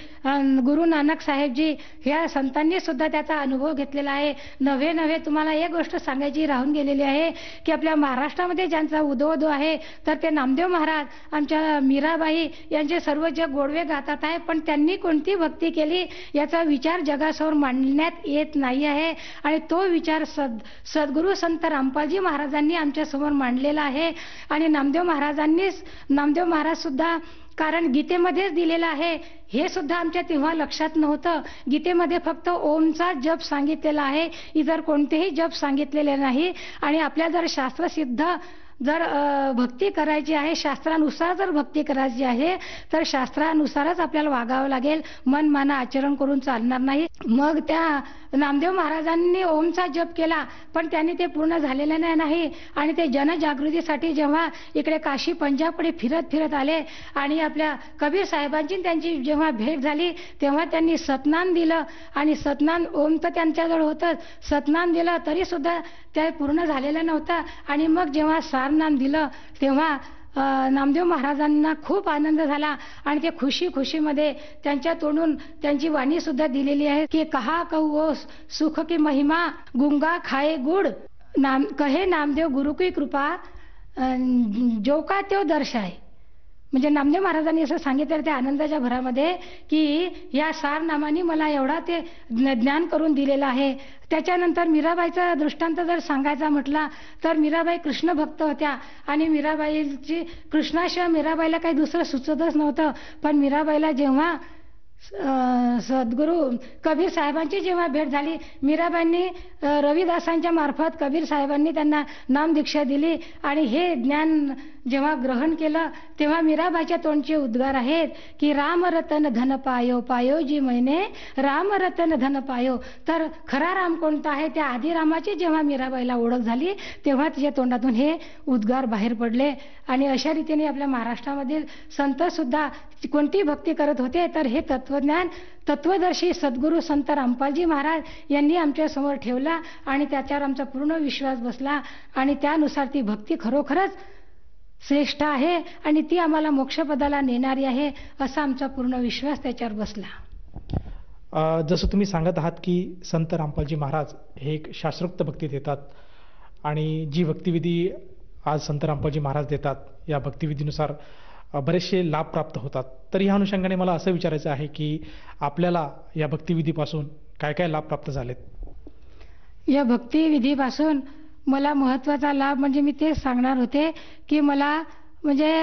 गुरु नानक साहेबजी ह्या संतांनी सुद्धा त्याचा अनुभव घेतलेला आहे. नव्हे तुम्हाला एक गोष्ट सांगायची राहून गेलेली आहे की आपल्या महाराष्ट्रामध्ये ज्यांचा उदो आहे तर ते नामदेव महाराज, आमच्या मीराबाई यांचे सर्व जग गोडवे गातात आहे, पण त्यांनी कोणती भक्ती केली याचा विचार जगासमोर मांडण्यात येत नाही आहे. आणि तो विचार सद्गुरू संत रामपालजी महाराजांनी आमच्या समोर मांडलेला आहे. आणि नामदेव महाराज सुद्धा, कारण गीतेमध्येच दिलेलं आहे, हे सुद्धा आमच्या तेव्हा लक्षात नव्हतं. गीतेमध्ये फक्त ओमचा जप सांगितलेला आहे, इतर कोणतेही जप सांगितलेले नाही. आणि आपल्या जर शास्त्रसिद्ध भक्ती करायची आहे, शास्त्रानुसार जर भक्ती करायची आहे तर शास्त्रानुसारच आपल्याला वागावं लागेल, मन माना आचरण करून चालणार नाही. मग त्या नामदेव महाराजांनी ओमचा जप केला पण त्यांनी ते पूर्ण झालेलं नाही. आणि ते जनजागृतीसाठी जेव्हा इकडे काशी पंजाबकडे फिरत आले आणि आपल्या कबीर साहेबांची त्यांची जेव्हा भेट झाली तेव्हा त्यांनी सतनाम दिलं आणि सतनाम ओम तर त्यांच्याजवळ होतं, सतनाम दिलं तरी सुद्धा ते पूर्ण झालेलं नव्हतं. आणि मग जेव्हा सारनाम दिलं तेव्हा नामदेव महाराजांना खूप आनंद झाला आणि ते खुशीमध्ये त्यांच्या तोंडून त्यांची वाणी सुद्धा दिलेली आहे की कहा कहू सुख की महिमा गुंगा खाए गुड. कहे नामदेव गुरु की कृपा जो का त्यो दर्शाय. म्हणजे नामदेव महाराजांनी असं सांगितलं त्या आनंदाच्या भरामध्ये की या सार नामाने मला एवढा ते ज्ञान करून दिलेलं आहे. त्याच्यानंतर मीराबाईचा दृष्टांत जर सांगायचा म्हटला तर मीराबाई कृष्ण भक्त होत्या आणि मीराबाईची कृष्णाशिवाय मीराबाईला काही दुसरं सुचतच नव्हतं. पण मीराबाईला जेव्हा सद्गुरू कबीर साहेबांची जेव्हा भेट झाली, मीराबाईंनी रविदासांच्या मार्फत कबीर साहेबांनी त्यांना नामदीक्षा दिली आणि हे ज्ञान जेव्हा ग्रहण केलं तेव्हा मीराबाईच्या तोंडचे उद्गार आहेत की राम रतन धन पायो पायो जी मैने राम रतन धन पायो. तर खरा राम कोणता आहे त्या आधी रामाची जेव्हा मीराबाईला ओळख झाली तेव्हा तिच्या तोंडातून हे उद्गार बाहेर पडले. आणि अशा रीतीने आपल्या महाराष्ट्रामधील संत सुद्धा कोणती भक्ती करत होते तर हे तत्वज्ञान तत्वदर्शी सद्गुरू संत रामपालजी महाराज यांनी आमच्या समोर ठेवला आणि त्याच्यावर आमचा पूर्ण विश्वास बसला आणि त्यानुसार ती भक्ती खरोखरच श्रेष्ठ आहे आणि ती आम्हाला मोक्षपदाला नेणारी आहे असा आमचा पूर्ण विश्वास त्याच्यावर बसला. जसं तुम्ही सांगत आहात की संत रामपालजी महाराज हे एक शास्त्रोक्त भक्ती देतात आणि जी भक्तिविधी आज संत रामपालजी महाराज देतात या भक्तिविधीनुसार बरेचसे लाभ प्राप्त होतात. तर या अनुषंगाने मला असं विचारायचं आहे की आपल्याला या भक्तिविधीपासून काय काय लाभ प्राप्त झालेत? या भक्तिविधीपासून मला महत्त्वाचा लाभ म्हणजे मी तेच सांगणार होते की मला म्हणजे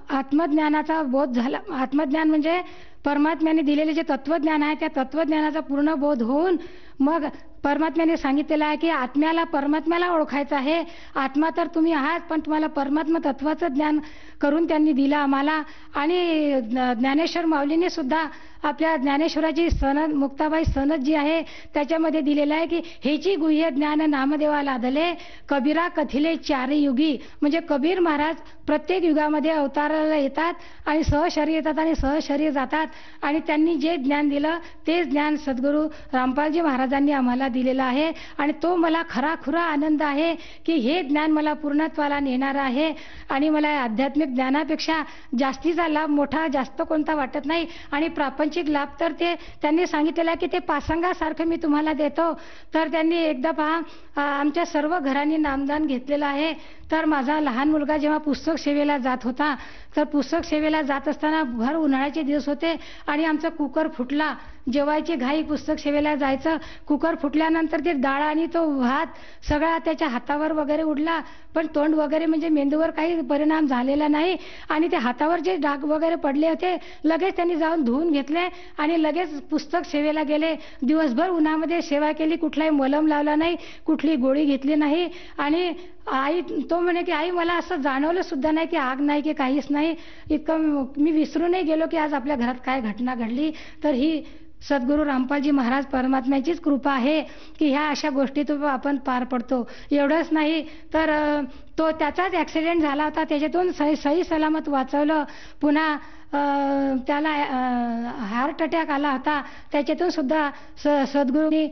आत्मज्ञानाचा बोध झाला. आत्मज्ञान म्हणजे परमात्म्याने दिलेले जे तत्वज्ञान आहे त्या तत्वज्ञानाचा पूर्ण बोध होऊन मग परमात्म्याने सांगितलेलं आहे की आत्म्याला परमात्म्याला ओळखायचं आहे. आत्मा तर तुम्ही आहात पण तुम्हाला परमात्मा तत्वाचं ज्ञान करून त्यांनी दिलं आम्हाला. आणि ज्ञानेश्वर माऊलीने सुद्धा आपल्या ज्ञानेश्वराची सनद मुक्ताबाई सनद जी आहे त्याच्यामध्ये दिलेलं आहे की हेची गुह्य ज्ञान नामदेवा लादले कबीरा कथिले चारी युगी. म्हणजे कबीर महाराज प्रत्येक युगामध्ये अवताराला येतात आणि सहशरीर येतात आणि सहशरीर जातात आणि त्यांनी जे ज्ञान दिलं तेच ज्ञान सद्गुरू रामपालजी महाराजांनी आम्हाला दिलेला आहे. आणि तो मला खराखुरा आनंद आहे की हे ज्ञान मला पूर्णत्वाला नेणार आहे आणि मला आध्यात्मिक ज्ञानापेक्षा जास्तीचा लाभ मोठा जास्त कोणता वाटत नाही. आणि प्रापंचिक लाभ तर ते त्यांनी सांगितलेलं की ते पासंगासारखं मी तुम्हाला देतो. तर त्यांनी एकदा पहा आमच्या सर्व घरांनी नामदान घेतलेलं आहे. तर माझा लहान मुलगा जेव्हा पुस्तक सेवेला जात होता तर पुस्तक सेवेला जात असताना भर उन्हाळ्याचे दिवस होते आणि आमचा कुकर फुटला. जेवायची घाई पुस्तक सेवेला जायचं. कुकर फुटल्यानंतर ते डाळ आणि तो भात सगळा त्याच्या हातावर वगैरे उडला पण तोंड वगैरे म्हणजे मेंदूवर काही परिणाम झालेला नाही. आणि ते हातावर जे डाग वगैरे पडले होते लगेच त्यांनी जाऊन धुवून घेतले आणि लगेच पुस्तक सेवेला गेले. दिवसभर उन्हामध्ये सेवा केली. कुठलाही मलम लावला नाही, कुठली गोळी घेतली नाही. आणि आई तो म्हणे की आई मला असं जाणवलं सुद्धा नाही की आग नाही की काहीच नाही. इतकं मी विसरूनही गेलो की आज आपल्या घरात काय घटना घडली. तर ही सद्गुरू रामपालजी महाराज परमात्म्याचीच कृपा आहे की ह्या अशा गोष्टीतून आपण पार पडतो. एवढंच नाही तर तो त्याचाच ॲक्सिडेंट झाला होता त्याच्यातून सही सलामत वाचवलं. पुन्हा त्याला हार्ट अटॅक आला होता त्याच्यातून सुद्धा सद्गुरूंनी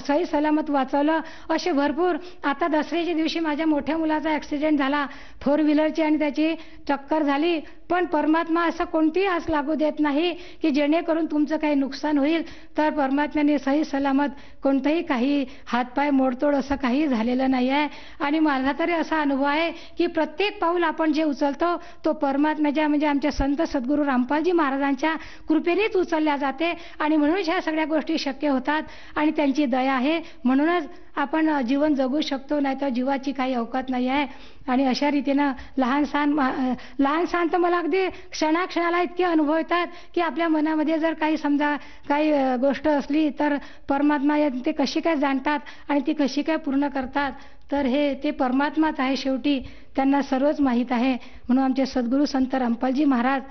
सही सलामत वाचवलं. असे भरपूर. आता दसऱ्याच्या दिवशी माझ्या मोठ्या मुलाचा ॲक्सिडेंट झाला 4 व्हीलरची आणि त्याची टक्कर झाली. पण परमात्मा असं कोणतीही आस लागू देत नाही की जेणेकरून तुमचं काही नुकसान होईल. तर परमात्म्याने सही सलामत कोणतंही काही हातपाय मोडतोड असं काही झालेलं नाही आहे. आणि माझा तरी असा अनुभव आहे की प्रत्येक पाऊल आपण जे उचलतो तो परमात्म्याच्या म्हणजे आमच्या संत सद्गुरू रामपालजी महाराजांच्या कृपेनेच उचलल्या जाते. आणि म्हणूनच ह्या सगळ्या गोष्टी शक्य होतात आणि त्यांची दया आहे म्हणूनच आपण जीवन जगू शकतो. नाही तर जीवाची काही अवकात नाही आहे. आणि अशा रीतीनं लहान सहान तर मला अगदी क्षणाक्षणाला इतके अनुभव येतात की आपल्या मनामध्ये जर काही समजा काही गोष्ट असली तर परमात्मा ते कशी काय जाणतात आणि ती कशी काय पूर्ण करतात. तर हे ते परमात्माच आहे शेवटी. त्यांना सर्वच माहीत आहे. म्हणून आमचे सद्गुरू संत रामपालजी महाराज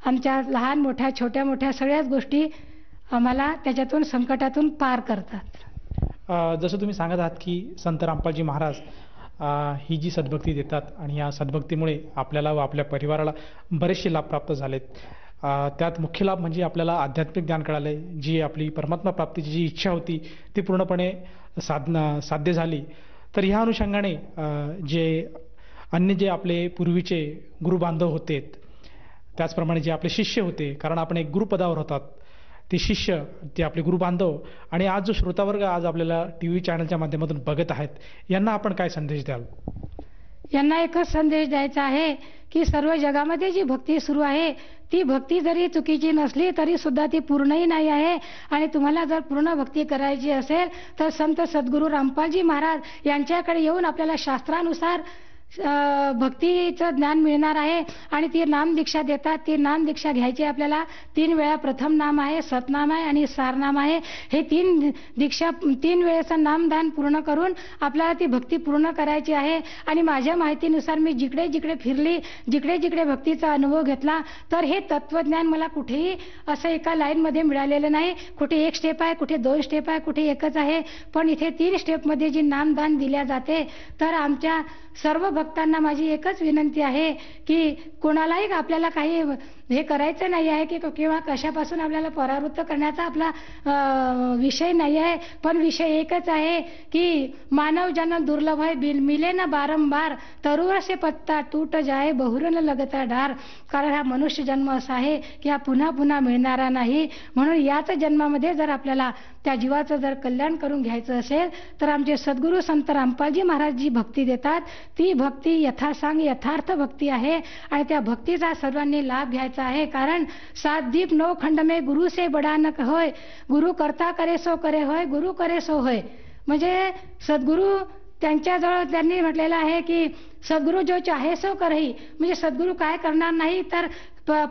आमच्या लहान मोठ्या छोट्या मोठ्या सगळ्याच गोष्टी आम्हाला त्याच्यातून संकटातून पार करतात. जसं तुम्ही सांगत आहात की संत रामपालजी महाराज ही जी सद्भक्ती देतात आणि या सद्भक्तीमुळे आपल्याला व आपल्या परिवाराला बरेचसे लाभ प्राप्त झालेत. त्यात मुख्य लाभ म्हणजे आपल्याला आध्यात्मिक ज्ञान कळाले. जी आपली परमात्मा प्राप्तीची जी इच्छा होती ती पूर्णपणे साध्य झाली. तर ह्या अनुषंगाने जे आपले पूर्वीचे गुरुबांधव होते त्याचप्रमाणे जे आपले शिष्य होते कारण आपण एक गुरुपदावर होतात ते शिष्य, ते आपले गुरु बांधव आणि आज जो श्रोतावर्ग आज आपल्याला टीव्ही चॅनलच्या माध्यमातून बघत आहेत, यांना आपण काय संदेश द्याल? यांना एकच संदेश द्यायचा आहे की सर्व जगामध्ये जी भक्ती सुरू आहे ती भक्ती जरी चुकीची नसली तरी सुद्धा ती पूर्णही नाही आहे. आणि तुम्हाला जर पूर्ण भक्ती करायची असेल तर संत सद्गुरू रामपालजी महाराज यांच्याकडे येऊन आपल्याला शास्त्रानुसार भक्तीचं ज्ञान मिळणार आहे. आणि ती नामदीक्षा देतात. ती नामदीक्षा घ्यायची आपल्याला 3 वेळा. प्रथम नाम आहे, सतनाम आहे आणि सारनाम आहे. हे 3 वेळेचं नामदान पूर्ण करून आपल्याला ती भक्ती पूर्ण करायची आहे. आणि माझ्या माहितीनुसार मी जिकडे जिकडे फिरली, जिकडे जिकडे भक्तीचा अनुभव घेतला, तर हे तत्वज्ञान मला कुठेही असं एका लाईनमध्ये मिळालेलं नाही. कुठे 1 स्टेप आहे, कुठे 2 स्टेप आहे, कुठे एकच आहे. पण इथे 3 स्टेपमध्ये जी नामदान दिल्या जाते. तर आमच्या सर्व भक्तांना माझी एकच विनंती आहे की कोणालाही आपल्याला काही हे करायचं नाही आहे की किंवा कशापासून आपल्याला परावृत्त करण्याचा आपला विषय नाही आहे. पण विषय एकच आहे की मानव जन्म दुर्लभ है, मिले ना बारंबार, तरुवर से पत्ता टूट जाए, बहुरन लगता डार. कारण हा मनुष्य जन्म असा आहे की हा पुन्हा पुन्हा मिळणारा नाही. म्हणून याच जन्मामध्ये जर आपल्याला त्या जीवाचं जर कल्याण करून घ्यायचं असेल तर आमचे सद्गुरू संत रामपालजी महाराज जी भक्ती देतात ती भक्ती यथासांग यथार्थ भक्ती आहे. आणि त्या भक्तीचा सर्वांनी लाभ घ्यायचा आहे. कारण 7 दीप 9 खंड में गुरु से बडा न होय, गुरु करता करे सो करे होय, गुरु करे सो होय. म्हणजे सद्गुरू त्यांच्याजवळ त्यांनी म्हटलेलं आहे की सद्गुरू जो चाहे सो करही. म्हणजे सद्गुरू काय करणार नाही तर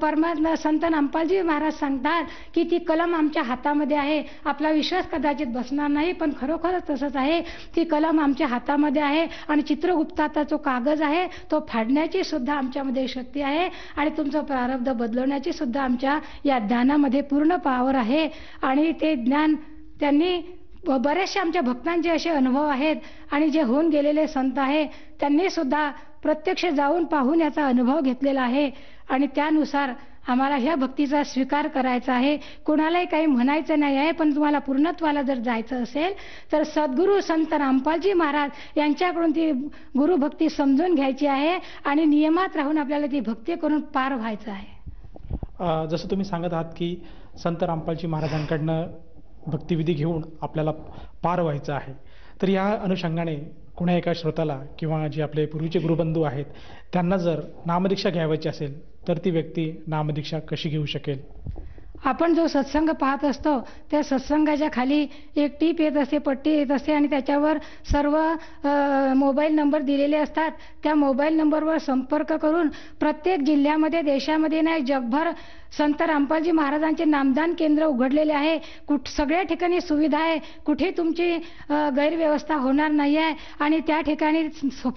परमात्मा संत रामपालजी महाराज सांगतात की ती कलम आमच्या हातामध्ये आहे. आपला विश्वास कदाचित बसणार नाही पण खरोखरच तसंच आहे. ती कलम आमच्या हातामध्ये आहे आणि चित्रगुप्ताचा जो कागज आहे तो फाडण्याची सुद्धा आमच्यामध्ये शक्ती आहे. आणि तुमचं प्रारब्ध बदलवण्याची सुद्धा आमच्या या ज्ञानामध्ये पूर्ण पावर आहे. आणि ते ज्ञान त्यांनी बरेचसे आमच्या भक्तांचे असे अनुभव आहेत आणि जे होऊन गेलेले संत आहे त्यांनी सुद्धा प्रत्यक्ष जाऊन पाहून याचा अनुभव घेतलेला आहे. आणि त्यानुसार आम्हाला ह्या भक्तीचा स्वीकार करायचा आहे. कोणालाही काही म्हणायचं नाही आहे. पण तुम्हाला पूर्णत्वाला जर जायचं असेल तर सद्गुरू संत रामपालजी महाराज यांच्याकडून ती गुरुभक्ती समजून घ्यायची आहे आणि नियमात राहून आपल्याला ती भक्ती करून पार व्हायचं आहे. जसं तुम्ही सांगत आहात की संत रामपालजी महाराजांकडनं भक्तिविधी घेऊन आपल्याला पार व्हायचं आहे, तर या अनुषंगाने कुणा एका श्रोताला किंवा जे आपले पूर्वीचे गुरुबंधू आहेत त्यांना जर नामदीक्षा घ्यायची असेल तर ती व्यक्ती नामदीक्षा कशी घेऊ शकेल? आपण जो सत्संग पाहत असतो त्या सत्संगाच्या खाली एक टीप येत असते, पट्टी येत असते आणि त्याच्यावर सर्व मोबाईल नंबर दिलेले असतात. त्या मोबाईल नंबरवर संपर्क करून प्रत्येक जिल्ह्यामध्ये, देशामध्ये नाही जगभर संत रामपालजी महाराजांचे नामदान केंद्र उघडलेले आहे. सगळ्या ठिकाणी सुविधा आहे. कुठे तुमची गैरव्यवस्था होणार नाही आहे. आणि त्या ठिकाणी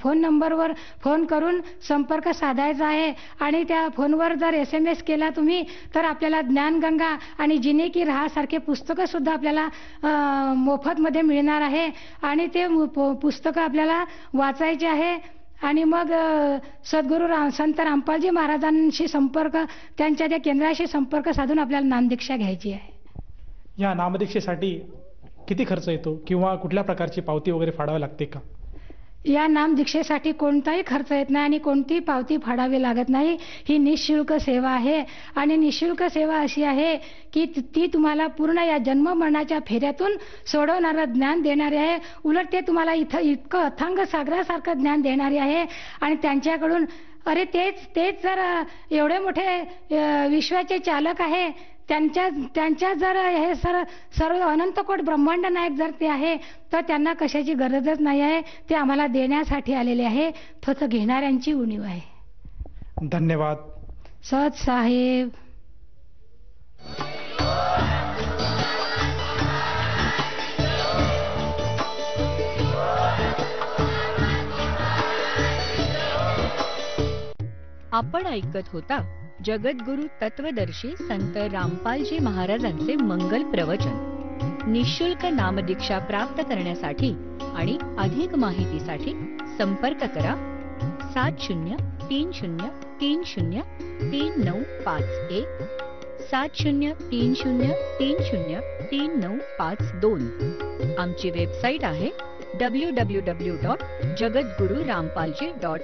फोन नंबरवर फोन करून संपर्क साधायचा आहे. आणि त्या फोनवर जर SMS केला तुम्ही तर आपल्याला ज्ञानगंगा आणि जिने की राहा सारखे पुस्तकं सुद्धा आपल्याला मोफतमध्ये मिळणार आहे. आणि ते पुस्तकं आपल्याला वाचायचे आहे. आणि मग सद्गुरू संत रामपालजी महाराजांशी संपर्क, त्यांच्या त्या केंद्राशी संपर्क साधून आपल्याला नामदीक्षा घ्यायची आहे. या नामदीक्षेसाठी किती खर्च येतो किंवा कुठल्या प्रकारची पावती वगैरे फाडावी लागते का? या नामदीक्षेसाठी कोणताही खर्च येत नाही आणि कोणतीही पावती फाडावी लागत नाही. ही निःशुल्क सेवा आहे. आणि निःशुल्क सेवा अशी आहे की ती तुम्हाला पूर्ण या जन्म मरणाच्या फेऱ्यातून सोडवणारं ज्ञान देणारे आहे. उलट ते तुम्हाला इतकं अथांग सागरासारखं ज्ञान देणारे आहे. आणि त्यांच्याकडून अरे तेच जर एवढे मोठे विश्वाचे चालक आहे, त्यांच्या जर हे सर्व अनंतकोट ब्रह्मांड नायक जर ते आहे तर त्यांना कशाची गरजच नाही आहे. ते आम्हाला देण्यासाठी आलेले आहे. फक्त घेणाऱ्यांची उणीव आहे. धन्यवाद. सत साहेब. आपण ऐकत होता जगद्गुरु तत्वदर्शी संत रामपालजी महाराजांचे मंगल प्रवचन. निःशुल्क नामदीक्षा प्राप्त करण्यासाठी आणि अधिक माहितीसाठी संपर्क करा 7030303951 7030303952. आमची वेबसाईट आहे www.jagadgururampalji.org.